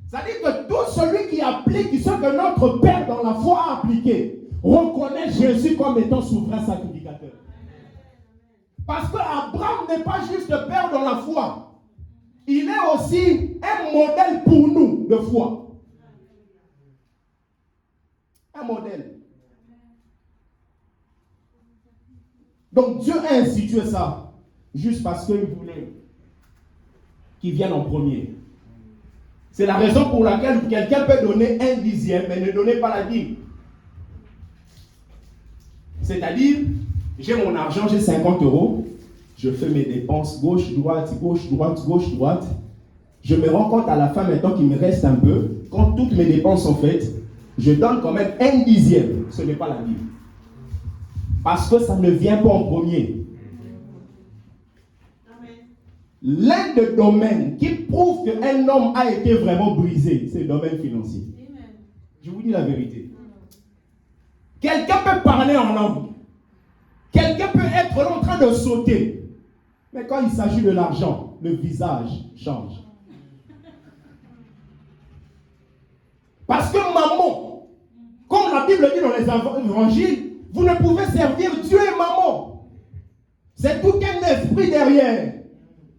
C'est-à-dire que tout celui qui applique ce que notre Père dans la foi a appliqué, reconnaît Jésus comme étant souverain sacrificateur. Parce que Abraham n'est pas juste Père dans la foi. Il est aussi un modèle pour nous de foi. Un modèle. Donc Dieu a institué ça juste parce qu'il voulait qu'il vienne en premier. C'est la raison pour laquelle quelqu'un peut donner 1/10, mais ne donner pas la dîme. C'est-à-dire, j'ai mon argent, j'ai 50 €, je fais mes dépenses gauche, droite, gauche, droite, gauche, droite. Je me rends compte à la fin maintenant qu'il me reste un peu. Quand toutes mes dépenses sont faites, je donne quand même 1/10. Ce n'est pas la dîme. Parce que ça ne vient pas en premier. L'un des domaines qui prouve qu'un homme a été vraiment brisé, c'est le domaine financier. Je vous dis la vérité. Quelqu'un peut parler en langue. Quelqu'un peut être là en train de sauter. Mais quand il s'agit de l'argent, le visage change. Parce que maman, comme la Bible dit dans les évangiles, vous ne pouvez servir Dieu et maman. C'est tout un esprit derrière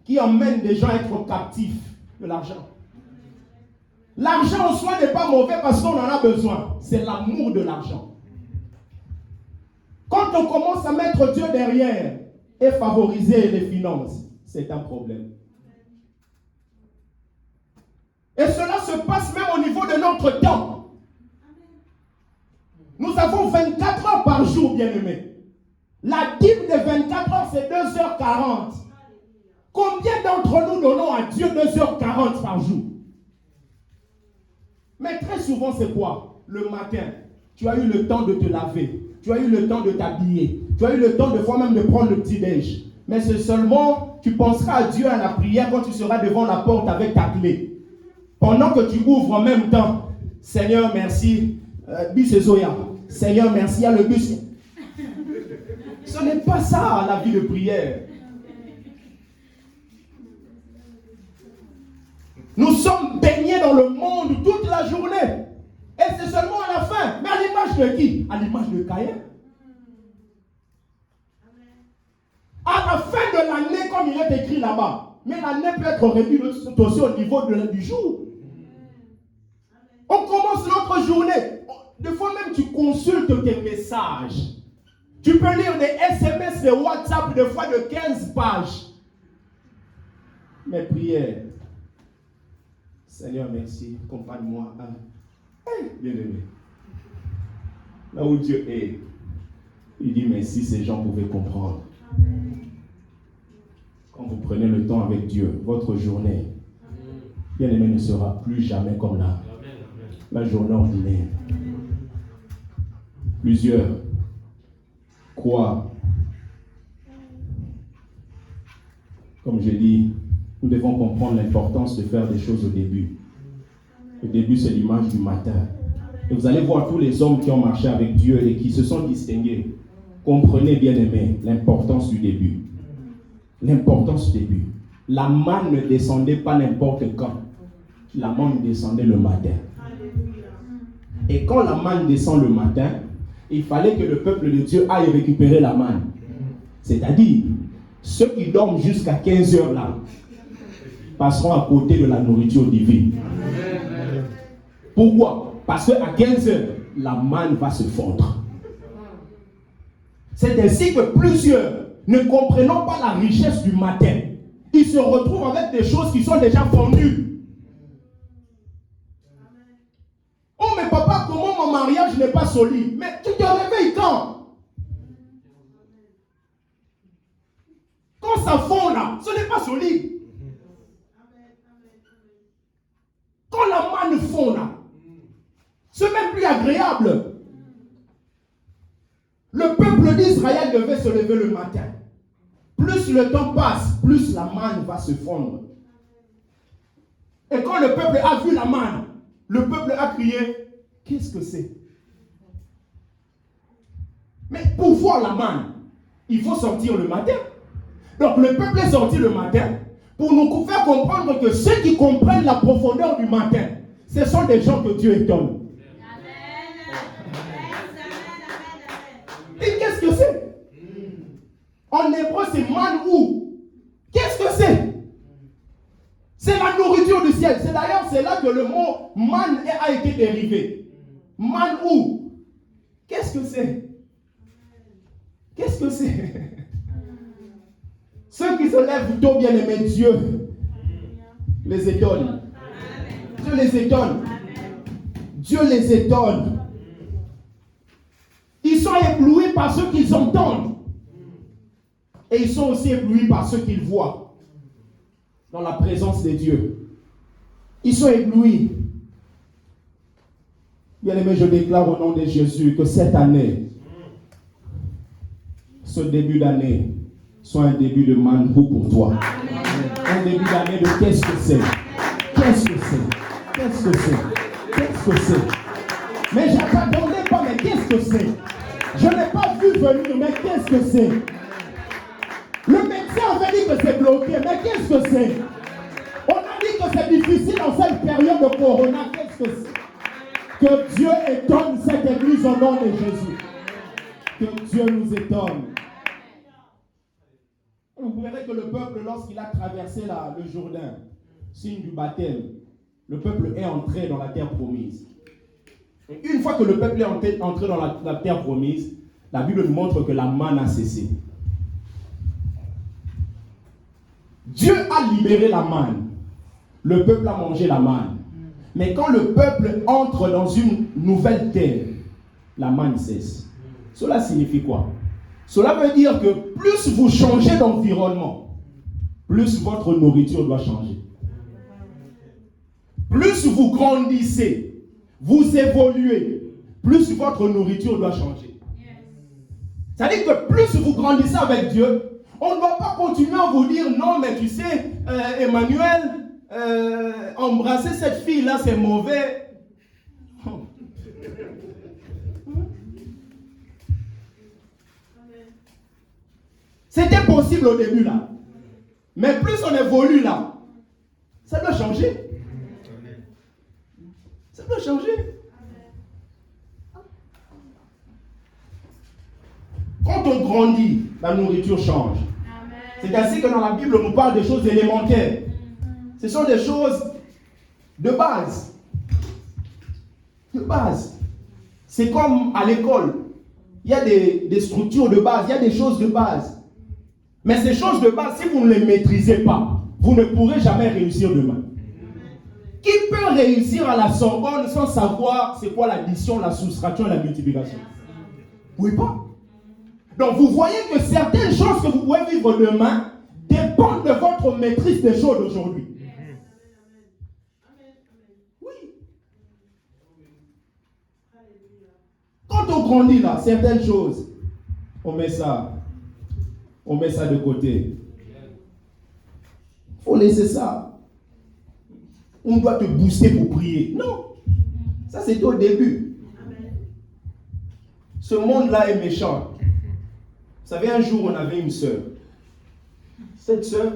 qui emmène des gens à être captifs de l'argent. L'argent en soi n'est pas mauvais parce qu'on en a besoin. C'est l'amour de l'argent. Quand on commence à mettre Dieu derrière et favoriser les finances, c'est un problème. Et cela se passe même au niveau de notre temps. Nous avons 24 heures par jour, bien-aimés. La dîme de 24 heures, c'est 2h40. Combien d'entre nous donnons à Dieu 2h40 par jour? Mais très souvent, c'est quoi? Le matin, tu as eu le temps de te laver. Tu as eu le temps de t'habiller. Tu as eu le temps de fois même de prendre le petit-déj. Mais c'est seulement, tu penseras à Dieu à la prière quand tu seras devant la porte avec ta clé. Pendant que tu ouvres en même temps, Seigneur, merci. Bus et Zoya. Seigneur, merci. Il y a le bus. Ce n'est pas ça la vie de prière. Nous sommes baignés dans le monde toute la journée. Et c'est seulement à la fin. Mais à l'image de qui? À l'image de Caïn. À la fin de l'année, comme il est écrit là-bas. Mais l'année peut être réduite aussi au niveau du jour. On commence notre journée. Des fois même, tu consultes tes messages. Tu peux lire des SMS, des WhatsApp, des fois de 15 pages. Mais prière. Seigneur, merci. Accompagne-moi. Bien-aimé. Là où Dieu est, il dit, mais si ces gens pouvaient comprendre. Quand vous prenez le temps avec Dieu, votre journée, bien-aimé, ne sera plus jamais comme la journée ordinaire. Plusieurs croient, comme je dis, nous devons comprendre l'importance de faire des choses au début. Le début, c'est l'image du matin. Et vous allez voir tous les hommes qui ont marché avec Dieu et qui se sont distingués. Comprenez, bien aimé, l'importance du début. L'importance du début. La manne ne descendait pas n'importe quand. La manne descendait le matin. Et quand la manne descend le matin, il fallait que le peuple de Dieu aille récupérer la manne. C'est-à-dire, ceux qui dorment jusqu'à 15 heures là, passeront à côté de la nourriture divine. Pourquoi? Parce qu'à 15 heures, la manne va se fondre. C'est ainsi que plusieurs, ne comprenant pas la richesse du matin, ils se retrouvent avec des choses qui sont déjà fondues. Oh mais papa, comment mon mariage n'est pas solide? Mais tu te réveilles quand? Quand ça fond là, ce n'est pas solide. Quand la manne fond là, c'est même plus agréable. Le peuple d'Israël devait se lever le matin. Plus le temps passe, plus la manne va se fondre. Et quand le peuple a vu la manne, le peuple a crié, qu'est-ce que c'est? Mais pour voir la manne, il faut sortir le matin. Donc le peuple est sorti le matin pour nous faire comprendre que ceux qui comprennent la profondeur du matin, ce sont des gens que Dieu étonne. Et qu'est-ce que c'est? En hébreu, c'est manou. Qu'est-ce que c'est? C'est la nourriture du ciel. C'est d'ailleurs, c'est là que le mot man a été dérivé. Manou. Qu'est-ce que c'est? Qu'est-ce que c'est? Ceux qui se lèvent tôt, bien aimés, Dieu les étonne. Dieu les étonne. Dieu les étonne. Ils sont éblouis par ce qu'ils entendent. Et ils sont aussi éblouis par ce qu'ils voient dans la présence de Dieu. Ils sont éblouis. Bien-aimé, je déclare au nom de Jésus que cette année, ce début d'année, soit un début de manhou pour toi. Un début d'année de qu'est-ce que c'est? Qu'est-ce que c'est? Qu'est-ce que c'est? Qu'est-ce que c'est? Mais je n'attendais pas, mais qu'est-ce que c'est? Je n'ai pas vu venir, mais qu'est-ce que c'est? Le médecin avait dit que c'est bloqué, mais qu'est-ce que c'est? On a dit que c'est difficile en cette période de corona, qu'est-ce que c'est? Que Dieu étonne cette église au nom de Jésus. Que Dieu nous étonne. Vous verrez que le peuple, lorsqu'il a traversé le Jourdain, signe du baptême, le peuple est entré dans la terre promise. Et une fois que le peuple est entré dans la terre promise, la Bible nous montre que la manne a cessé. Dieu a libéré la manne. Le peuple a mangé la manne. Mais quand le peuple entre dans une nouvelle terre, la manne cesse. Cela signifie quoi? Cela veut dire que plus vous changez d'environnement, plus votre nourriture doit changer. Plus vous grandissez, vous évoluez, plus votre nourriture doit changer. C'est-à-dire que plus vous grandissez avec Dieu, on ne doit pas continuer à vous dire non, mais tu sais, Emmanuel, embrasser cette fille-là, c'est mauvais. C'était possible au début là. Mais plus on évolue là, ça doit changer. Ça doit changer. Quand on grandit, la nourriture change. C'est ainsi que dans la Bible, on nous parle des choses élémentaires. Ce sont des choses de base. De base. C'est comme à l'école. Il y a des structures de base, il y a des choses de base. Mais ces choses de base, si vous ne les maîtrisez pas, vous ne pourrez jamais réussir demain. Qui peut réussir à la Sorbonne sans savoir c'est quoi l'addition, la soustraction et la multiplication? Vous ne pouvez pas. Donc vous voyez que certaines choses que vous pouvez vivre demain dépendent de votre maîtrise des choses d'aujourd'hui. Oui. Quand on grandit là, certaines choses, on met ça de côté. Il faut laisser ça. On doit te booster pour prier. Non. Ça c'est au début. Ce monde-là est méchant. Vous savez, un jour, on avait une sœur. Cette sœur,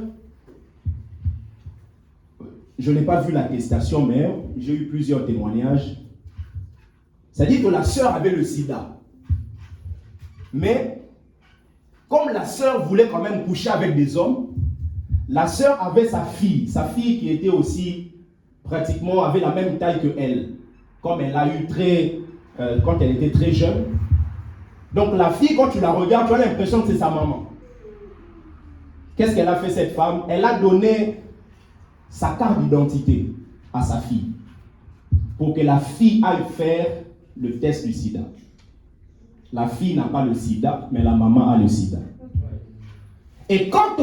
je n'ai pas vu l'attestation, mais j'ai eu plusieurs témoignages. C'est-à-dire que la sœur avait le sida. Mais, comme la sœur voulait quand même coucher avec des hommes, la sœur avait sa fille qui était aussi pratiquement, avait la même taille que elle. Comme elle a eu quand elle était très jeune. Donc la fille, quand tu la regardes, tu as l'impression que c'est sa maman. Qu'est-ce qu'elle a fait cette femme? Elle a donné sa carte d'identité à sa fille pour que la fille aille faire le test du sida. La fille n'a pas le sida, mais la maman a le sida. Et quand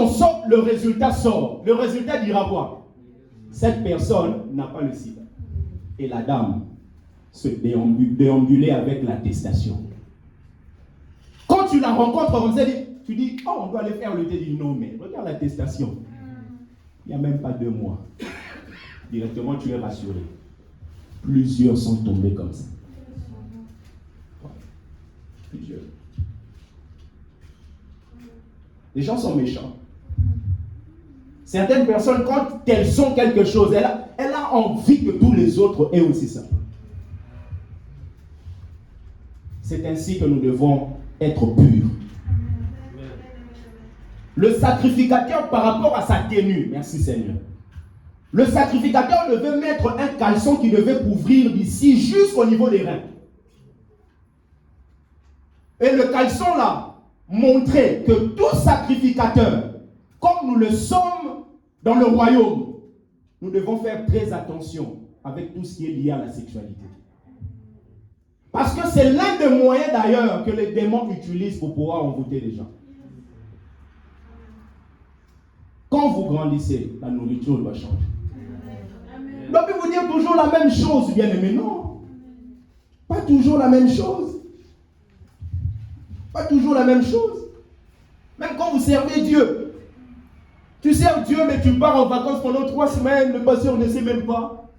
le résultat sort, le résultat dira quoi? Cette personne n'a pas le sida. Et la dame se déambulait avec l'attestation. Quand tu la rencontres comme ça, tu dis, oh, on doit aller faire le test. Tu dis, non, mais regarde l'attestation. Il n'y a même pas 2 mois. Directement, tu es rassuré. Plusieurs sont tombés comme ça. Plusieurs. Les gens sont méchants. Certaines personnes, quand elles sont quelque chose, elle a envie que tous les autres aient aussi ça. C'est ainsi que nous devons être purs. Le sacrificateur par rapport à sa tenue, merci Seigneur. Le sacrificateur devait mettre un caleçon qui devait couvrir d'ici jusqu'au niveau des reins. Et le caleçon là montrait que tout sacrificateur, comme nous le sommes dans le royaume, nous devons faire très attention avec tout ce qui est lié à la sexualité. Parce que c'est l'un des moyens d'ailleurs que les démons utilisent pour pouvoir envoûter les gens. Quand vous grandissez, la nourriture doit changer. On doit plus vous dire toujours la même chose, bien aimé. Non. Pas toujours la même chose. Pas toujours la même chose. Même quand vous servez Dieu. Tu sers Dieu, mais tu pars en vacances pendant 3 semaines, le pasteur ne sait même pas.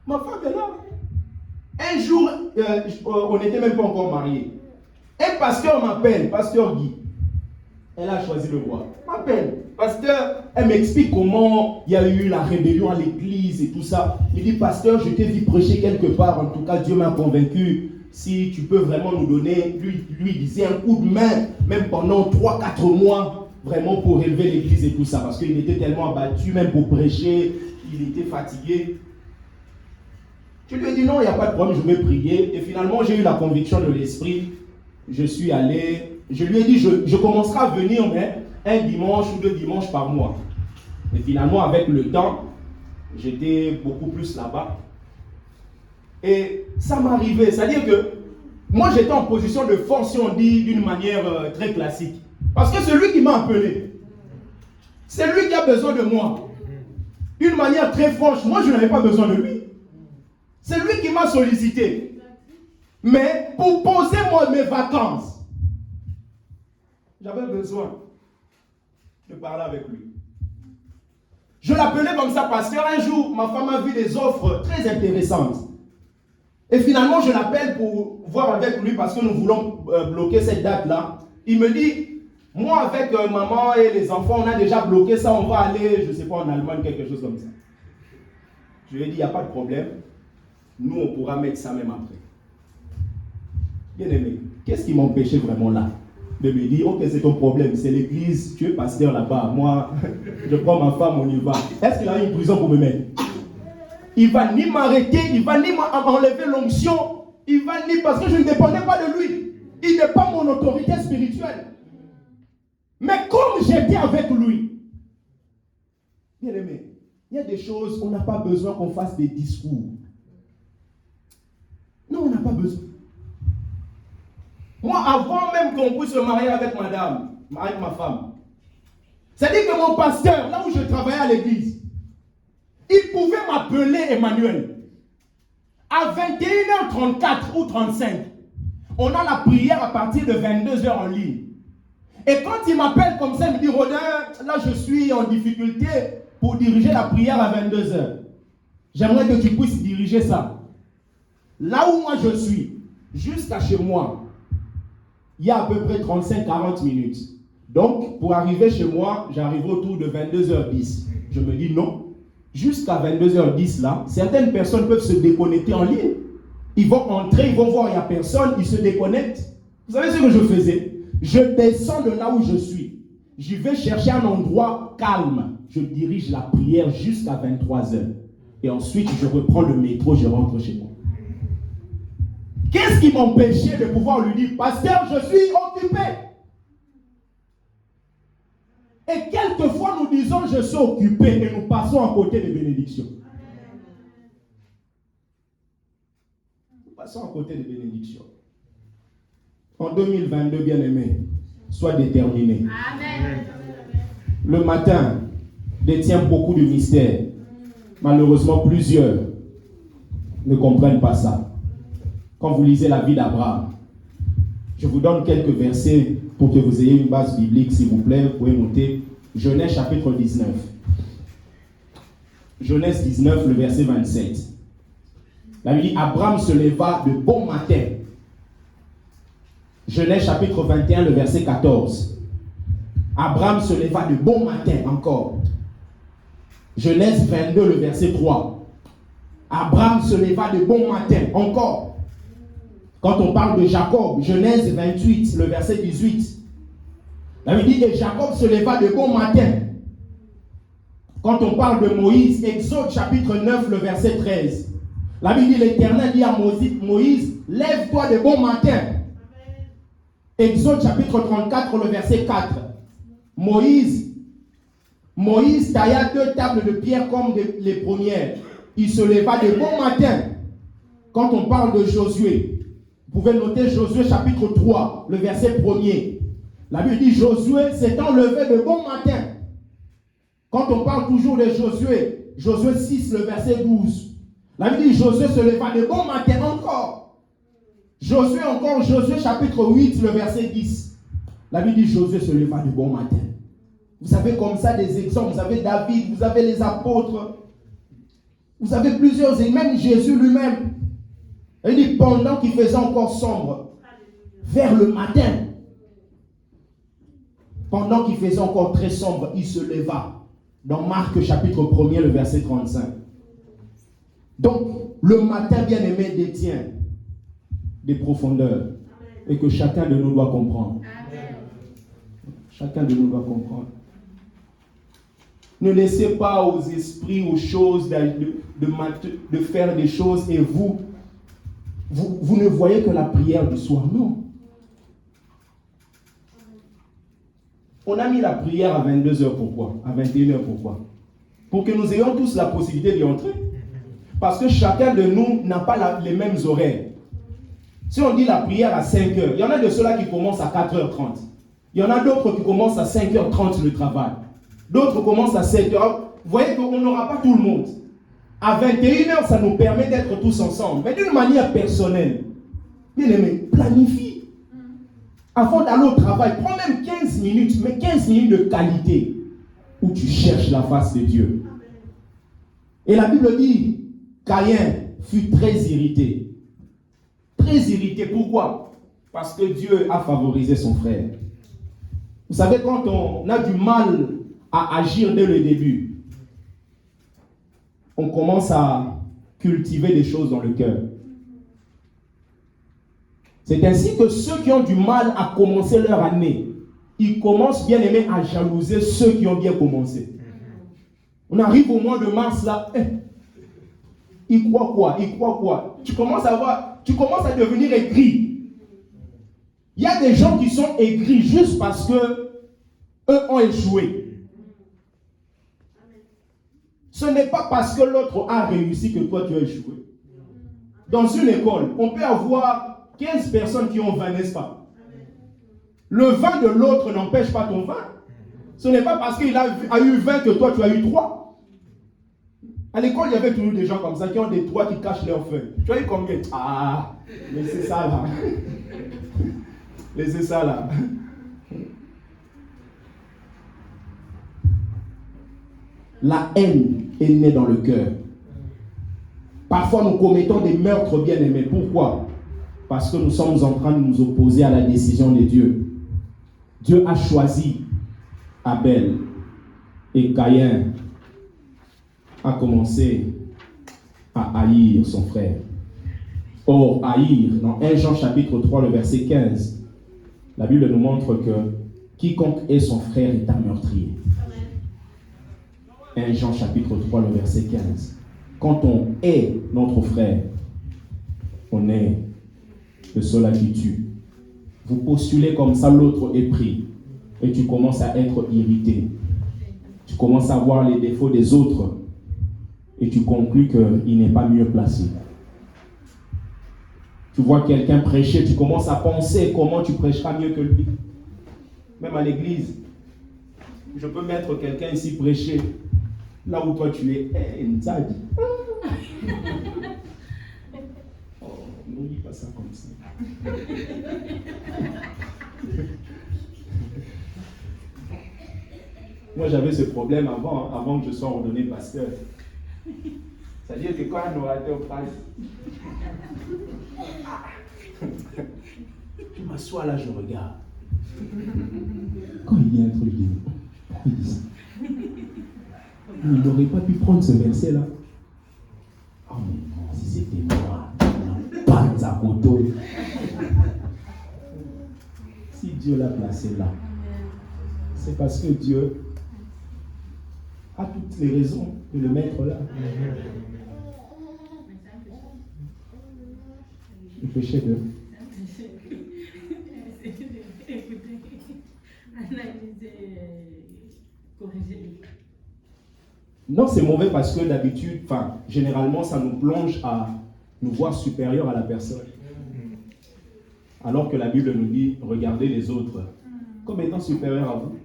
Ma femme est là. Un jour, on n'était même pas encore mariés. Un pasteur m'appelle, pasteur Guy. Elle a choisi le roi. M'appelle. Pasteur, elle m'explique comment il y a eu la rébellion à l'église et tout ça. Il dit, pasteur, je t'ai vu prêcher quelque part. En tout cas, Dieu m'a convaincu. Si tu peux vraiment nous donner, lui disait, un coup de main, même pendant 3-4 mois, vraiment pour élever l'église et tout ça. Parce qu'il était tellement abattu, même pour prêcher, il était fatigué. Je lui ai dit, non, il n'y a pas de problème, je vais prier. Et finalement, j'ai eu la conviction de l'esprit. Je suis allé, je lui ai dit, je commencerai à venir, mais un dimanche ou 2 dimanches par mois. Et finalement, avec le temps, j'étais beaucoup plus là-bas. Et ça m'arrivait, c'est-à-dire que moi, j'étais en position de force, si on dit d'une manière très classique. Parce que c'est lui qui m'a appelé. C'est lui qui a besoin de moi. D'une manière très franche, moi, je n'avais pas besoin de lui. C'est lui qui m'a sollicité. Mais pour poser moi mes vacances, j'avais besoin de parler avec lui. Je l'appelais comme ça parce qu'un jour, ma femme a vu des offres très intéressantes. Et finalement, je l'appelle pour voir avec lui parce que nous voulons bloquer cette date-là. Il me dit, moi avec maman et les enfants, on a déjà bloqué ça, on va aller, je ne sais pas, en Allemagne, quelque chose comme ça. Je lui ai dit, il n'y a pas de problème. Nous, on pourra mettre ça même après. Bien aimé, qu'est-ce qui m'empêchait vraiment là de me dire, ok, c'est ton problème, c'est l'église, tu es pasteur là-bas, moi, je prends ma femme, on y va. Est-ce qu'il a une prison pour me mettre? Il va ni m'arrêter, il va ni m'enlever l'onction, il va ni, parce que je ne dépendais pas de lui. Il n'est pas mon autorité spirituelle. Mais comme j'étais avec lui, bien aimé, il y a des choses, on n'a pas besoin qu'on fasse des discours. Non, on n'a pas besoin. Moi, avant même qu'on puisse se marier avec madame, avec ma femme, c'est-à-dire que mon pasteur, là où je travaillais à l'église, il pouvait m'appeler Emmanuel. À 21h34 ou 35, on a la prière à partir de 22h en ligne. Et quand il m'appelle comme ça, il me dit, Rodin, là je suis en difficulté pour diriger la prière à 22h. J'aimerais que tu puisses diriger ça. Là où moi je suis, jusqu'à chez moi, il y a à peu près 35-40 minutes. Donc, pour arriver chez moi, j'arrive autour de 22h10. Je me dis non. Jusqu'à 22h10 là, certaines personnes peuvent se déconnecter en ligne. Ils vont entrer, ils vont voir, il n'y a personne, ils se déconnectent. Vous savez ce que je faisais? Je descends de là où je suis. Je vais chercher un endroit calme. Je dirige la prière jusqu'à 23h. Et ensuite, je reprends le métro, je rentre chez moi. Qu'est-ce qui m'empêchait de pouvoir lui dire, pasteur, je suis occupé? Et quelquefois, nous disons, je suis occupé, et nous passons à côté des bénédictions. Nous passons à côté des bénédictions. En 2022, bien-aimés, sois déterminé. Amen. Le matin détient beaucoup de mystères. Malheureusement, plusieurs ne comprennent pas ça. Quand vous lisez la vie d'Abraham, je vous donne quelques versets pour que vous ayez une base biblique, s'il vous plaît. Vous pouvez noter Genèse chapitre 19. Genèse 19, le verset 27. La Bible dit, Abraham se leva de bon matin. Genèse chapitre 21, le verset 14. Abraham se leva de bon matin encore. Genèse 22, le verset 3. Abraham se leva de bon matin encore. Quand on parle de Jacob, Genèse 28, le verset 18. La Bible dit que Jacob se leva de bon matin. Quand on parle de Moïse, Exode chapitre 9, le verset 13. La Bible dit, l'Éternel dit à Moïse, lève-toi de bon matin. Exode chapitre 34, le verset 4. Moïse tailla 2 tables de pierre comme les premières. Il se leva de bon matin. Quand on parle de Josué, vous pouvez noter Josué chapitre 3, le verset 1er. La Bible dit, Josué s'étant levé de bon matin. Quand on parle toujours de Josué, Josué 6, le verset 12. La Bible dit, Josué se leva de bon matin encore. Josué chapitre 8, le verset 10. La Bible dit, Josué se leva de bon matin. Vous avez comme ça des exemples. Vous avez David, vous avez les apôtres. Vous avez plusieurs, et même Jésus lui-même. Il dit, pendant qu'il faisait encore sombre, vers le matin, Pendant qu'il faisait encore très sombre, il se leva. Dans Marc chapitre 1er, le verset 35. Donc, le matin, bien-aimé, détient des profondeurs. Et que chacun de nous doit comprendre. Chacun de nous doit comprendre. Ne laissez pas aux esprits, aux choses de faire des choses et vous ne voyez que la prière du soir. Non. On a mis la prière à 22h, pourquoi? À 21h, pourquoi? Pour que nous ayons tous la possibilité d'y entrer. Parce que chacun de nous n'a pas les mêmes horaires. Si on dit la prière à 5h, il y en a de ceux-là qui commencent à 4h30. Il y en a d'autres qui commencent à 5h30 le travail. D'autres commencent à 7h. Vous voyez qu'on n'aura pas tout le monde. À 21h, ça nous permet d'être tous ensemble. Mais d'une manière personnelle. Bien aimé, planifie. Avant d'aller au travail, prends même 15 minutes, mais 15 minutes de qualité où tu cherches la face de Dieu. Et la Bible dit, Caïn fut très irrité. Très irrité. Pourquoi? Parce que Dieu a favorisé son frère. Vous savez, quand on a du mal à agir dès le début, on commence à cultiver des choses dans le cœur. C'est ainsi que ceux qui ont du mal à commencer leur année, ils commencent, bien aimé, à jalouser ceux qui ont bien commencé. On arrive au mois de mars là, il croit quoi? Il croit quoi? Tu commences à devenir aigri. Il y a des gens qui sont aigris juste parce que eux ont échoué. Ce n'est pas parce que l'autre a réussi que toi tu as échoué. Dans une école, on peut avoir 15 personnes qui ont 20, n'est-ce pas? Le 20 de l'autre n'empêche pas ton 20. Ce n'est pas parce qu'il a eu 20 que toi tu as eu 3. À l'école, il y avait toujours des gens comme ça qui ont des 3 qui cachent leurs feuilles. Tu as eu combien? Ah, laissez ça là. Laissez ça là. La haine est née dans le cœur. Parfois, nous commettons des meurtres bien-aimés. Pourquoi? Parce que nous sommes en train de nous opposer à la décision de Dieu. Dieu a choisi Abel et Caïn a commencé à haïr son frère. Or, haïr, dans 1 Jean chapitre 3, le verset 15, la Bible nous montre que quiconque est son frère est un meurtrier. 1 Jean chapitre 3, le verset 15. Quand on hait notre frère, on est de ceux-là qui tuent. Vous postulez comme ça, l'autre est pris. Et tu commences à être irrité. Tu commences à voir les défauts des autres. Et tu conclus qu'il n'est pas mieux placé. Tu vois quelqu'un prêcher, tu commences à penser comment tu prêcheras mieux que lui. Même à l'église, je peux mettre quelqu'un ici prêcher. Là où toi tu es, Nzadi. Oh, ne dis pas ça comme ça. Moi j'avais ce problème avant que je sois ordonné pasteur. C'est-à-dire que quand un orateur parle, je m'assois là, je regarde. Quand il y a un truc, il dit ça. Il n'aurait pas pu prendre ce verset-là. Oh mais non, si c'était moi, pas de Zakoto. Si Dieu l'a placé là, c'est parce que Dieu a toutes les raisons de le mettre là. Le péché de... Non, c'est mauvais parce que d'habitude, généralement, ça nous plonge à nous voir supérieurs à la personne. Alors que la Bible nous dit, regardez les autres comme étant supérieurs à vous.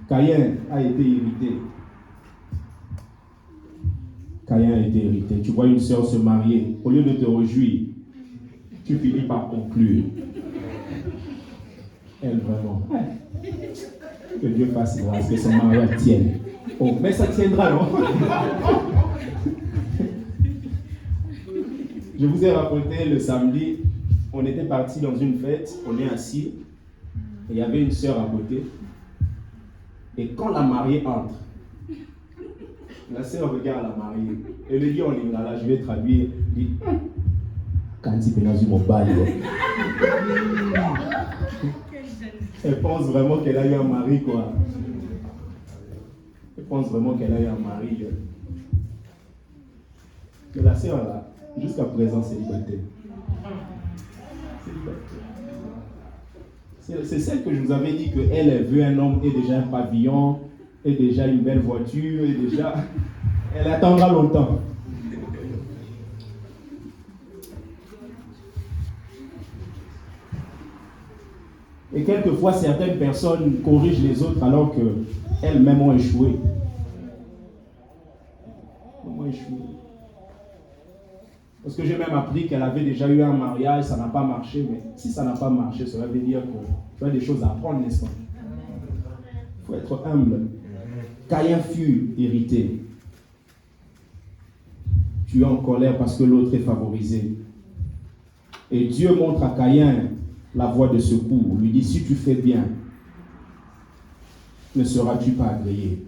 Caïn a été irrité. Caïn a été irrité. Tu vois une sœur se marier, au lieu de te réjouir, tu finis par conclure. Elle vraiment. Que Dieu fasse grâce, que son mariage tienne. Oh, mais ça tiendra, non? Je vous ai raconté le samedi, On était parti dans une fête, on est assis, et il y avait une sœur à côté. Et quand la mariée entre, la sœur regarde la mariée et lui dit en lingala, je vais traduire, dit quand il pénage mon bail. Elle pense vraiment qu'elle a eu un mari, quoi. Elle pense vraiment qu'elle a eu un mari. Mais la sœur, là, jusqu'à présent, célibataire. C'est celle que je vous avais dit qu'elle veut un homme et déjà un pavillon, et déjà une belle voiture, et déjà... Elle attendra longtemps. Et quelquefois, certaines personnes corrigent les autres alors qu'elles-mêmes ont échoué. Parce que j'ai même appris qu'elle avait déjà eu un mariage, ça n'a pas marché. Mais si ça n'a pas marché, cela veut dire que tu as des choses à apprendre, n'est-ce pas? Il faut être humble. Caïn fut irrité. Tu es en colère parce que l'autre est favorisé. Et Dieu montre à Caïn la voie de secours. Lui dit, si tu fais bien, ne seras-tu pas agréé?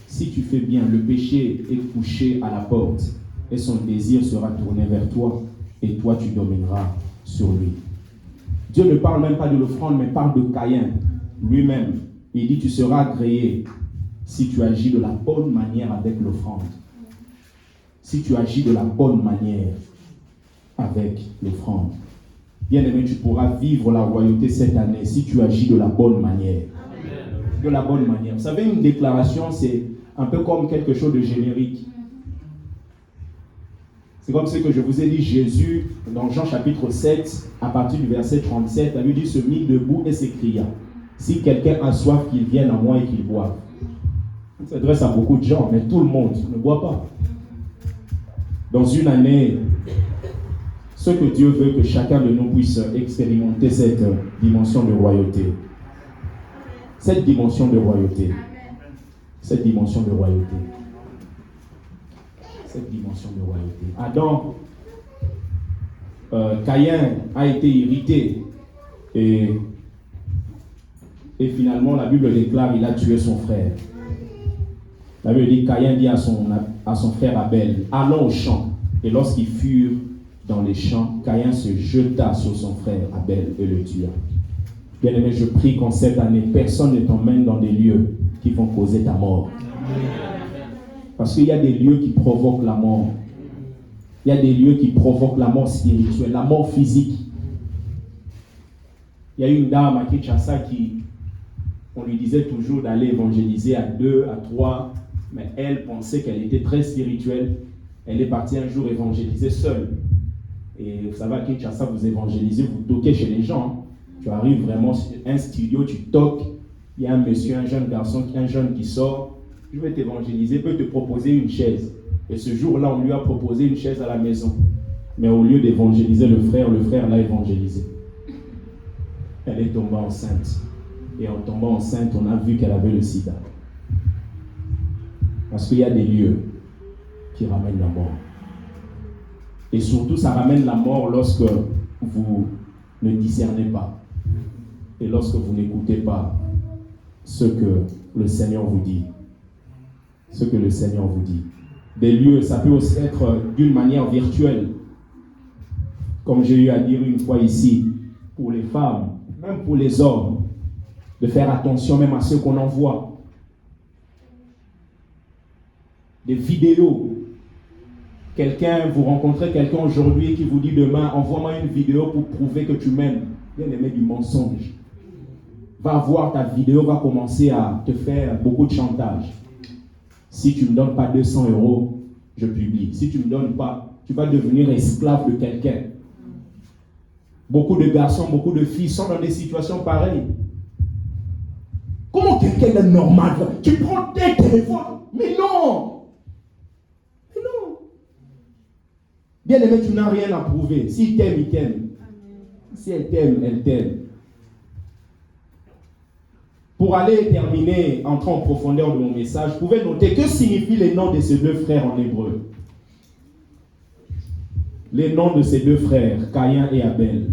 Si tu fais bien, le péché est couché à la porte et son désir sera tourné vers toi et toi tu domineras sur lui. Dieu ne parle même pas de l'offrande, mais parle de Caïn lui-même. Il dit, tu seras agréé si tu agis de la bonne manière avec l'offrande. Si tu agis de la bonne manière avec l'offrande. Bien-aimé, tu pourras vivre la royauté cette année si tu agis de la bonne manière. Amen. De la bonne manière. Vous savez, une déclaration, c'est un peu comme quelque chose de générique. C'est comme ce que je vous ai dit, Jésus, dans Jean chapitre 7, à partir du verset 37, a lui dit, se mit debout et s'écria, si quelqu'un a soif, qu'il vienne à moi et qu'il boive. Il s'adresse à beaucoup de gens, mais tout le monde ne boit pas. Dans une année, ce que Dieu veut que chacun de nous puisse expérimenter cette dimension de royauté. Cette dimension de royauté. Cette dimension de royauté. Cette dimension de royauté. Adam, Caïn a été irrité et finalement la Bible déclare qu'il a tué son frère. La Bible dit, Caïn dit à son frère Abel, allons au champ. Et lorsqu'ils furent dans les champs, Caïn se jeta sur son frère Abel et le tua. Bien-aimé, je prie qu'en cette année, personne ne t'emmène dans des lieux qui vont causer ta mort. Parce qu'il y a des lieux qui provoquent la mort. Il y a des lieux qui provoquent la mort spirituelle, la mort physique. Il y a une dame à Kinshasa on lui disait toujours d'aller évangéliser à 2, à 3, mais elle pensait qu'elle était très spirituelle. Elle est partie un jour évangéliser seule. Et vous savez, à Kinshasa, vous évangélisez, vous toquez chez les gens. Tu arrives vraiment sur un studio, tu toques. Il y a un monsieur, un jeune garçon, un jeune qui sort. Je vais t'évangéliser, peut te proposer une chaise. Et ce jour-là, on lui a proposé une chaise à la maison. Mais au lieu d'évangéliser le frère l'a évangélisé. Elle est tombée enceinte. Et en tombant enceinte, on a vu qu'elle avait le sida. Parce qu'il y a des lieux qui ramènent la mort. Et surtout, ça ramène la mort lorsque vous ne discernez pas. Et lorsque vous n'écoutez pas ce que le Seigneur vous dit. Ce que le Seigneur vous dit. Des lieux, ça peut aussi être d'une manière virtuelle. Comme j'ai eu à dire une fois ici, pour les femmes, même pour les hommes, de faire attention même à ceux qu'on envoie. Des vidéos. Vous rencontrez quelqu'un aujourd'hui qui vous dit demain, envoie-moi une vidéo pour prouver que tu m'aimes. Bien aimé, du mensonge. Va voir ta vidéo, va commencer à te faire beaucoup de chantage. Si tu ne me donnes pas 200 €, je publie. Si tu ne me donnes pas, tu vas devenir esclave de quelqu'un. Beaucoup de garçons, beaucoup de filles sont dans des situations pareilles. Comment quelqu'un est normal? Tu prends tes téléphones. Mais non! Mais non! Bien aimé, tu n'as rien à prouver. S'il t'aime, il t'aime. Si elle t'aime, elle t'aime. Pour aller terminer, entrer en profondeur de mon message, vous pouvez noter que signifient les noms de ces deux frères en hébreu. Les noms de ces deux frères, Caïn et Abel.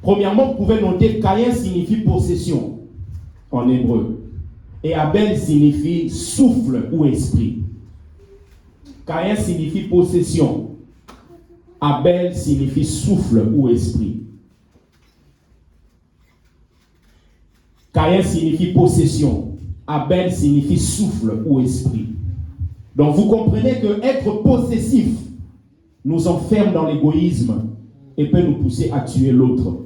Premièrement, vous pouvez noter Caïn signifie possession en hébreu. Et Abel signifie souffle ou esprit. Caïn signifie possession. Abel signifie souffle ou esprit. Caïn signifie possession. Abel signifie souffle ou esprit. Donc vous comprenez que être possessif nous enferme dans l'égoïsme et peut nous pousser à tuer l'autre.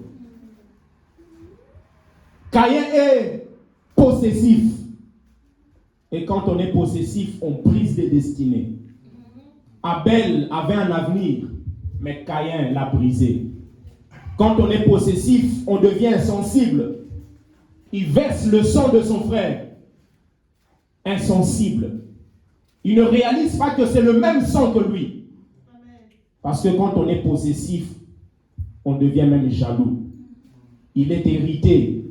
Caïn est possessif. Et quand on est possessif, on brise des destinées. Abel avait un avenir, mais Caïn l'a brisé. Quand on est possessif, on devient insensible. Il verse le sang de son frère. Insensible. Il ne réalise pas que c'est le même sang que lui. Parce que quand on est possessif, on devient même jaloux. Il est irrité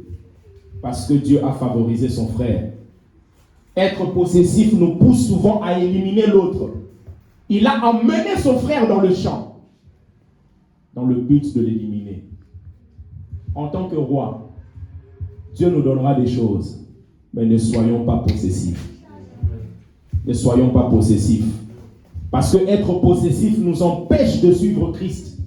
parce que Dieu a favorisé son frère. Être possessif nous pousse souvent à éliminer l'autre. Il a emmené son frère dans le champ, dans le but de l'éliminer. En tant que roi, Dieu nous donnera des choses, mais ne soyons pas possessifs. Ne soyons pas possessifs. Parce que être possessif nous empêche de suivre Christ.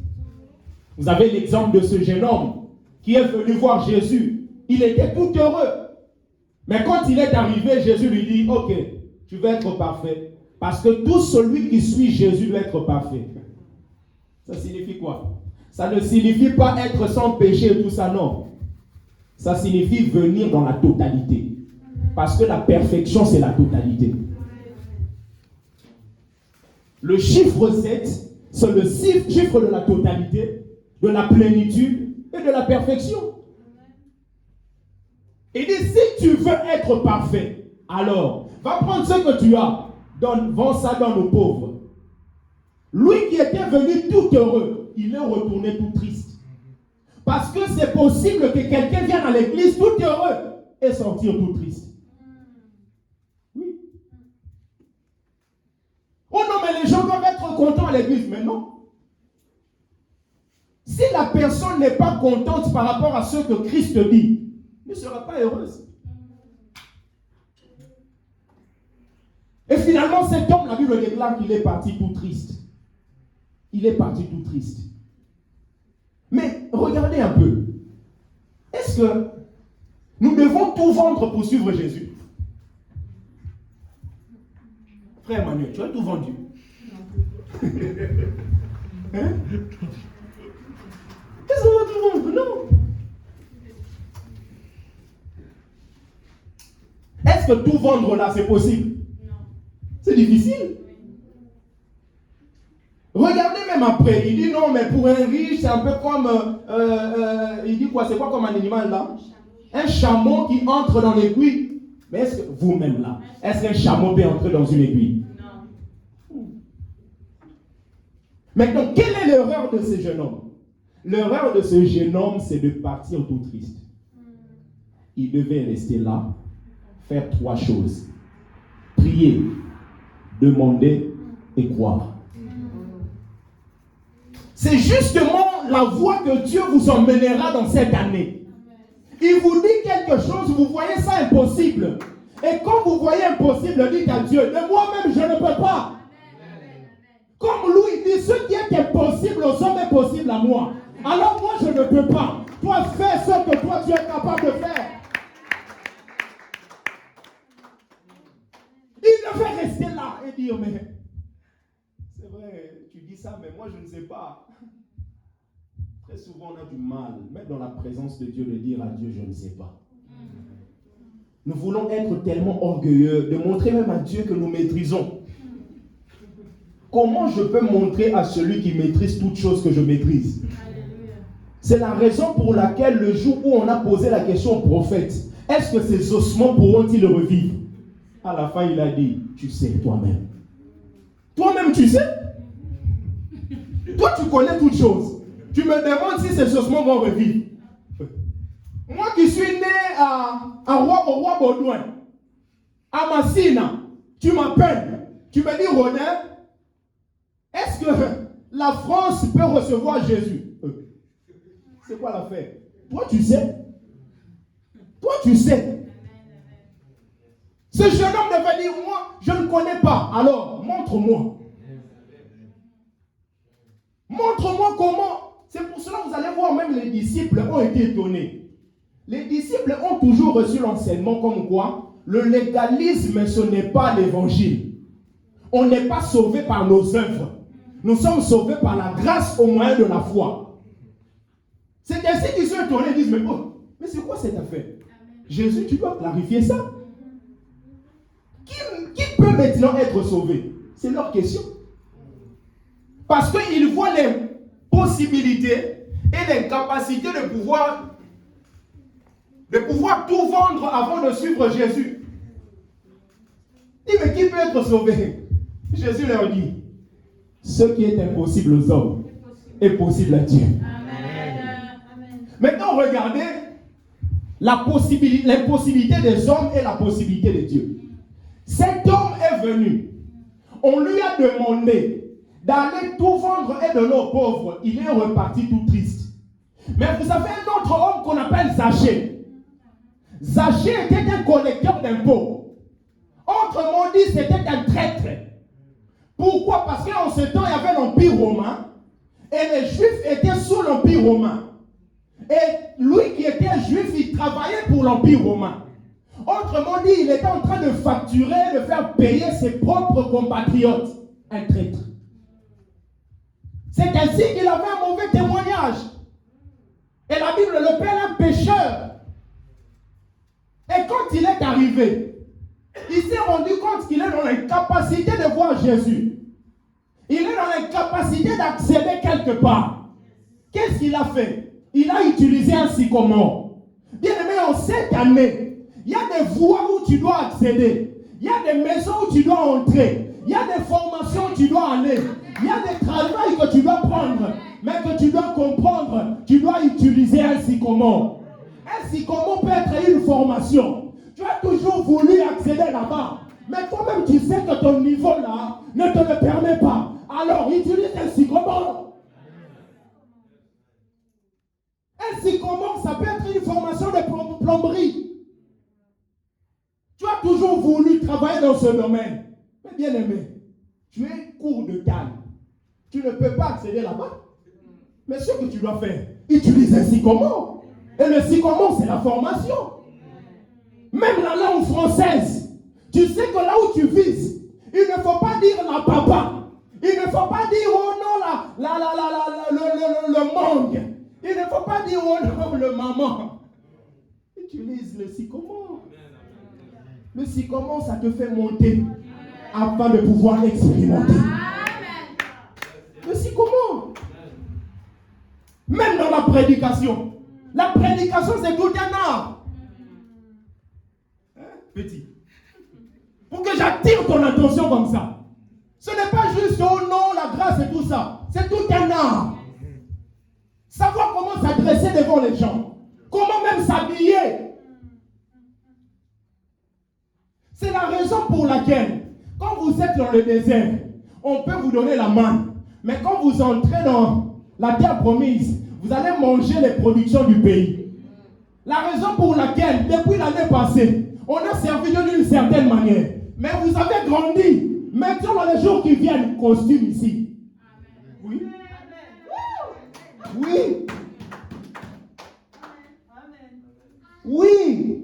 Vous avez l'exemple de ce jeune homme qui est venu voir Jésus. Il était tout heureux. Mais quand il est arrivé, Jésus lui dit, ok, tu vas être parfait. Parce que tout celui qui suit Jésus doit être parfait. Ça signifie quoi? Ça ne signifie pas être sans péché et tout ça, non. Ça signifie venir dans la totalité. Parce que la perfection, c'est la totalité. Le chiffre 7, c'est le chiffre de la totalité, de la plénitude et de la perfection. Il dit, si tu veux être parfait, alors, va prendre ce que tu as, vends ça dans nos pauvres. Lui qui était venu tout heureux, il est retourné tout triste. Parce que c'est possible que quelqu'un vienne à l'église tout heureux et sortir tout triste. Oui. Oh non, mais les gens doivent être contents à l'église, mais non. Si la personne n'est pas contente par rapport à ce que Christ dit, elle ne sera pas heureuse. Et finalement, cet homme, la Bible déclare qu'il est parti tout triste. Il est parti tout triste. Mais regardez un peu. Est-ce que nous devons tout vendre pour suivre Jésus? Frère Manuel, tu as tout vendu. Hein? Est-ce qu'on va tout vendre? Non. Est-ce que tout vendre là, c'est possible? Non. C'est difficile. Regardez même après, il dit non, mais pour un riche, c'est un peu comme, il dit quoi, c'est quoi comme un animal là? Un chameau qui entre dans l'aiguille. Mais est-ce que, vous-même là, est-ce qu'un chameau peut entrer dans une aiguille? Non. Maintenant, quelle est l'erreur de ce jeune homme? L'erreur de ce jeune homme, c'est de partir tout triste. Il devait rester là, faire 3 choses. Prier, demander et croire. C'est justement la voie que Dieu vous emmènera dans cette année. Il vous dit quelque chose, vous voyez ça impossible. Et quand vous voyez impossible, dites à Dieu, de moi-même je ne peux pas. Comme lui dit, ce qui est impossible aux hommes est possible à moi. Alors moi je ne peux pas. Toi fais ce que toi tu es capable de faire. Il devait rester là et dire, mais c'est vrai, tu dis ça, mais moi je ne sais pas. Très souvent on a du mal, même dans la présence de Dieu, de dire à Dieu, je ne sais pas. Nous voulons être tellement orgueilleux, de montrer même à Dieu que nous maîtrisons. Comment je peux montrer à celui qui maîtrise toutes choses que je maîtrise? C'est la raison pour laquelle le jour où on a posé la question au prophète, est-ce que ces ossements pourront-ils revivre? À la fin, il a dit, tu sais toi-même. Toi-même, tu sais. Toi, tu connais toutes choses. Tu me demandes si ces ossements vont revivre. Moi qui suis né au roi Baudouin, à Massina, tu m'appelles. Tu me dis, Ronin, est-ce que la France peut recevoir Jésus? C'est quoi l'affaire? Toi, tu sais. Toi, tu sais. Ce jeune homme devait dire, moi, je ne connais pas. Alors, montre-moi. Montre-moi comment. C'est pour cela que vous allez voir, même les disciples ont été étonnés. Les disciples ont toujours reçu l'enseignement comme quoi le légalisme, ce n'est pas l'évangile. On n'est pas sauvé par nos œuvres. Nous sommes sauvés par la grâce au moyen de la foi. C'est ainsi qu'ils sont étonnés, ils disent, mais c'est quoi cette affaire? Jésus, tu dois clarifier ça. Qui peut maintenant être sauvé? C'est leur question. Parce qu'ils voient les possibilités et les capacités de pouvoir tout vendre avant de suivre Jésus. Il dit, mais qui peut être sauvé? Jésus leur dit, ce qui est impossible aux hommes est possible à Dieu. Amen. Maintenant, regardez l'impossibilité des hommes et la possibilité de Dieu. Cet homme est venu. On lui a demandé d'aller tout vendre et donner aux pauvres. Il est reparti tout triste. Mais vous avez un autre homme qu'on appelle Zachée. Zachée était un collecteur d'impôts. Autrement dit, c'était un traître. Pourquoi? Parce qu'en ce temps, il y avait l'Empire romain et les Juifs étaient sous l'Empire romain. Et lui qui était juif, il travaillait pour l'Empire romain. Autrement dit, il était en train de facturer, de faire payer ses propres compatriotes. Un traître. C'est ainsi qu'il avait un mauvais témoignage. Et la Bible le pèle un pécheur. Et quand il est arrivé, il s'est rendu compte qu'il est dans l'incapacité de voir Jésus. Il est dans l'incapacité d'accéder quelque part. Qu'est-ce qu'il a fait? Il a utilisé un sycomore. Bien aimé, en cette année, il y a des voies où tu dois accéder. Il y a des maisons où tu dois entrer. Il y a des formations où tu dois aller. Il y a des travails que tu dois prendre. Mais que tu dois comprendre, tu dois utiliser un sycomore. Un sycomore peut être une formation. Tu as toujours voulu accéder là-bas. Mais toi-même, tu sais que ton niveau là ne te le permet pas. Alors, utilise un sycomore. Un sycomore, ça peut être une formation de plomberie. Tu as toujours voulu travailler dans ce domaine. Mais bien aimé, tu es court de taille. Tu ne peux pas accéder là-bas. Mais ce que tu dois faire, utilise un sycomore. Et le sycomore, c'est la formation. Même la langue française, tu sais que là où tu vises, il ne faut pas dire la papa. Il ne faut pas dire oh non le mangue. Il ne faut pas dire oh non le maman. Utilise le sycomore. Le sycomore, ça te fait monter afin de pouvoir expérimenter. Le sycomore. Même dans la prédication. La prédication, c'est tout un art. Hein, petit. Pour que j'attire ton attention comme ça. Ce n'est pas juste oh non, la grâce et tout ça. C'est tout un art. Savoir comment s'adresser devant les gens. Comment même s'habiller. C'est la raison pour laquelle, quand vous êtes dans le désert, on peut vous donner la main. Mais quand vous entrez dans la terre promise, vous allez manger les productions du pays. La raison pour laquelle, depuis l'année passée, on a servi d'une certaine manière. Mais vous avez grandi. Maintenant, dans les jours qui viennent, costume ici. Oui. Oui. Oui.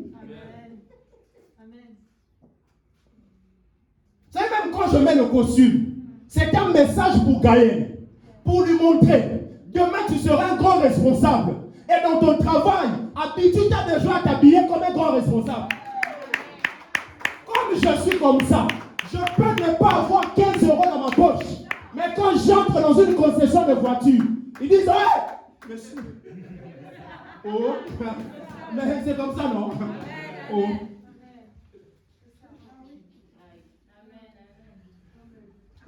Vous savez, même quand je mets le costume, c'est un message pour Gaël. Pour lui montrer, demain tu seras un grand responsable. Et dans ton travail, habitude à déjà t'habiller comme un grand responsable. Comme je suis comme ça, je peux ne pas avoir 15 euros dans ma poche. Mais quand j'entre dans une concession de voiture, ils disent hey, monsieur. Oh, mais c'est comme ça, non? Oh.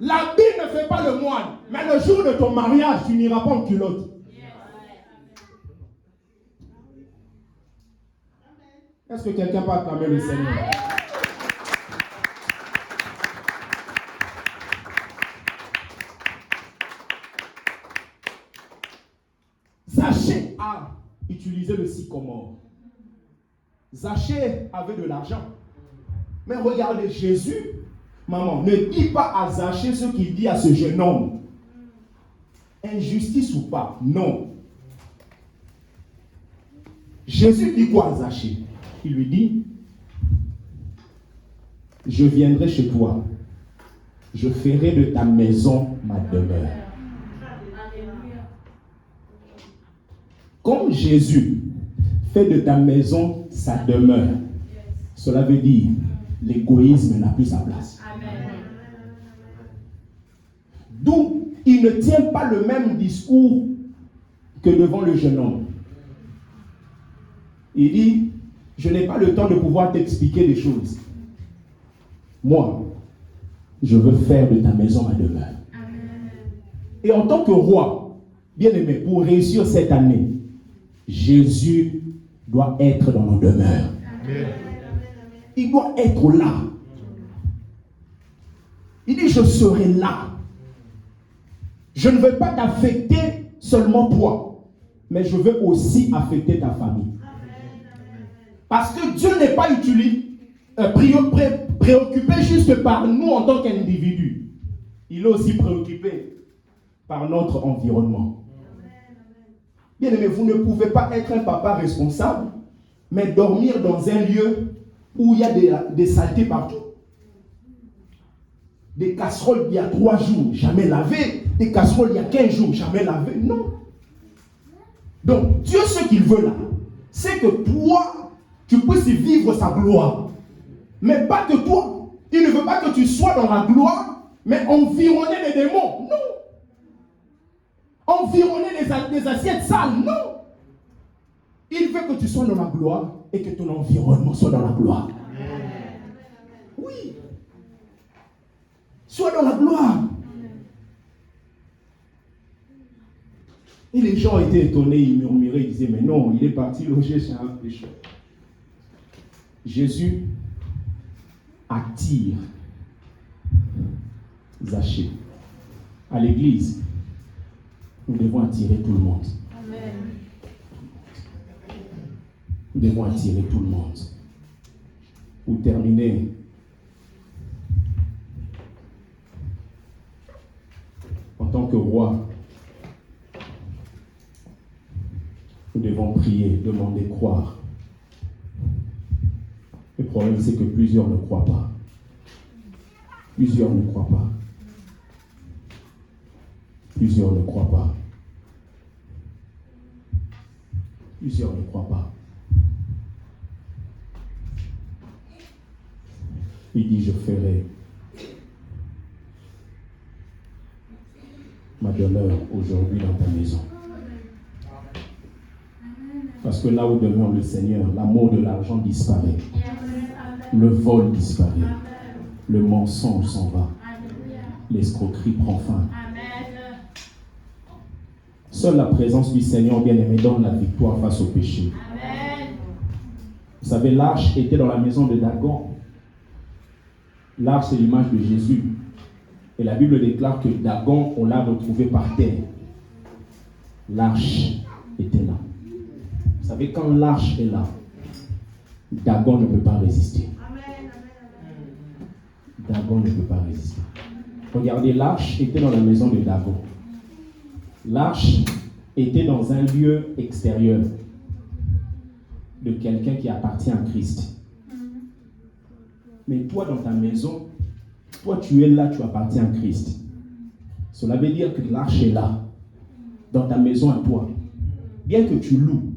L'habit ne fait pas le moine. Mais le jour de ton mariage, tu n'iras pas en culotte. Est-ce que quelqu'un peut acclamer le Seigneur? Zachée a utiliser le sycomore. Zachée avait de l'argent. Mais regardez, Jésus, maman, ne dit pas à Zachée ce qu'il dit à ce jeune homme. Injustice ou pas, non. Jésus dit quoi à Zachée? Il lui dit, je viendrai chez toi. Je ferai de ta maison ma demeure. Comme Jésus fait de ta maison sa demeure, cela veut dire l'égoïsme n'a plus sa place. D'où il ne tient pas le même discours que devant le jeune homme. Il dit, je n'ai pas le temps de pouvoir t'expliquer les choses. Moi, je veux faire de ta maison ma demeure. Amen. Et en tant que roi, bien-aimé, pour réussir cette année, Jésus doit être dans nos demeures. Amen. Il doit être là. Il dit, je serai là. Je ne veux pas t'affecter seulement toi, mais je veux aussi affecter ta famille. Parce que Dieu n'est pas préoccupé juste par nous en tant qu'individus. Il est aussi préoccupé par notre environnement. Bien aimé, vous ne pouvez pas être un papa responsable, mais dormir dans un lieu où il y a des saletés partout. Des casseroles il y a 3 jours, jamais lavées. Des casseroles il y a 15 jours, jamais lavées. Non. Donc, Dieu, ce qu'il veut là, c'est que toi, tu puisses vivre sa gloire. Mais pas que toi. Il ne veut pas que tu sois dans la gloire, mais environner les démons. Non. Environner les assiettes sales. Non. Il veut que tu sois dans la gloire et que ton environnement soit dans la gloire. Oui. Sois dans la gloire. Et les gens étaient étonnés, ils murmuraient, ils disaient, mais non, il est parti loger chez un pécheur. Jésus attire Zachée. À l'église, nous devons attirer tout le monde. Amen. Nous devons attirer tout le monde. Pour terminer, en tant que roi, nous devons prier, demander, croire. Le problème, c'est que plusieurs ne croient pas. Plusieurs ne croient pas. Plusieurs ne croient pas. Plusieurs ne croient pas. Il dit, je ferai ma demeure aujourd'hui dans ta maison. Parce que là où demeure le Seigneur, l'amour de l'argent disparaît. Le vol disparaît. Le mensonge s'en va. L'escroquerie prend fin. Seule la présence du Seigneur bien-aimé donne la victoire face au péché. Vous savez, l'arche était dans la maison de Dagon. L'arche, c'est l'image de Jésus. Et la Bible déclare que Dagon, on l'a retrouvé par terre. L'arche était là. Vous savez, quand l'arche est là, Dagon ne peut pas résister. Dagon ne peut pas résister. Regardez, l'arche était dans la maison de Dagon. L'arche était dans un lieu extérieur de quelqu'un qui appartient à Christ. Mais toi, dans ta maison, toi, tu es là, tu appartiens à Christ. Cela veut dire que l'arche est là, dans ta maison à toi. Bien que tu loues,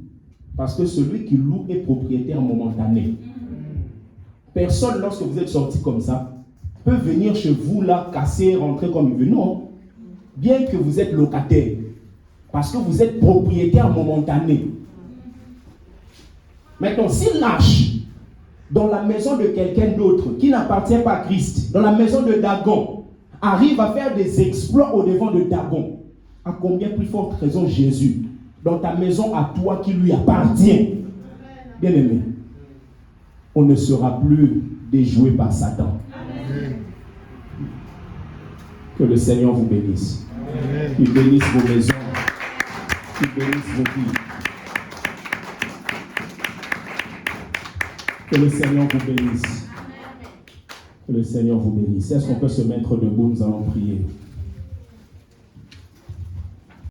parce que celui qui loue est propriétaire momentané. Personne, lorsque vous êtes sorti comme ça, peut venir chez vous là, casser, rentrer comme il veut. Non. Bien que vous êtes locataire, parce que vous êtes propriétaire momentané. Maintenant, si l'arche, dans la maison de quelqu'un d'autre, qui n'appartient pas à Christ, dans la maison de Dagon, arrive à faire des exploits au devant de Dagon, à combien plus forte raison Jésus, dans ta maison à toi qui lui appartient. Bien aimé, on ne sera plus déjoué par Satan. Amen. Que le Seigneur vous bénisse. Amen. Il bénisse vos maisons. Il bénisse vos vies. Que le Seigneur vous bénisse. Que le Seigneur vous bénisse. Est-ce qu'on peut se mettre debout? Nous allons prier.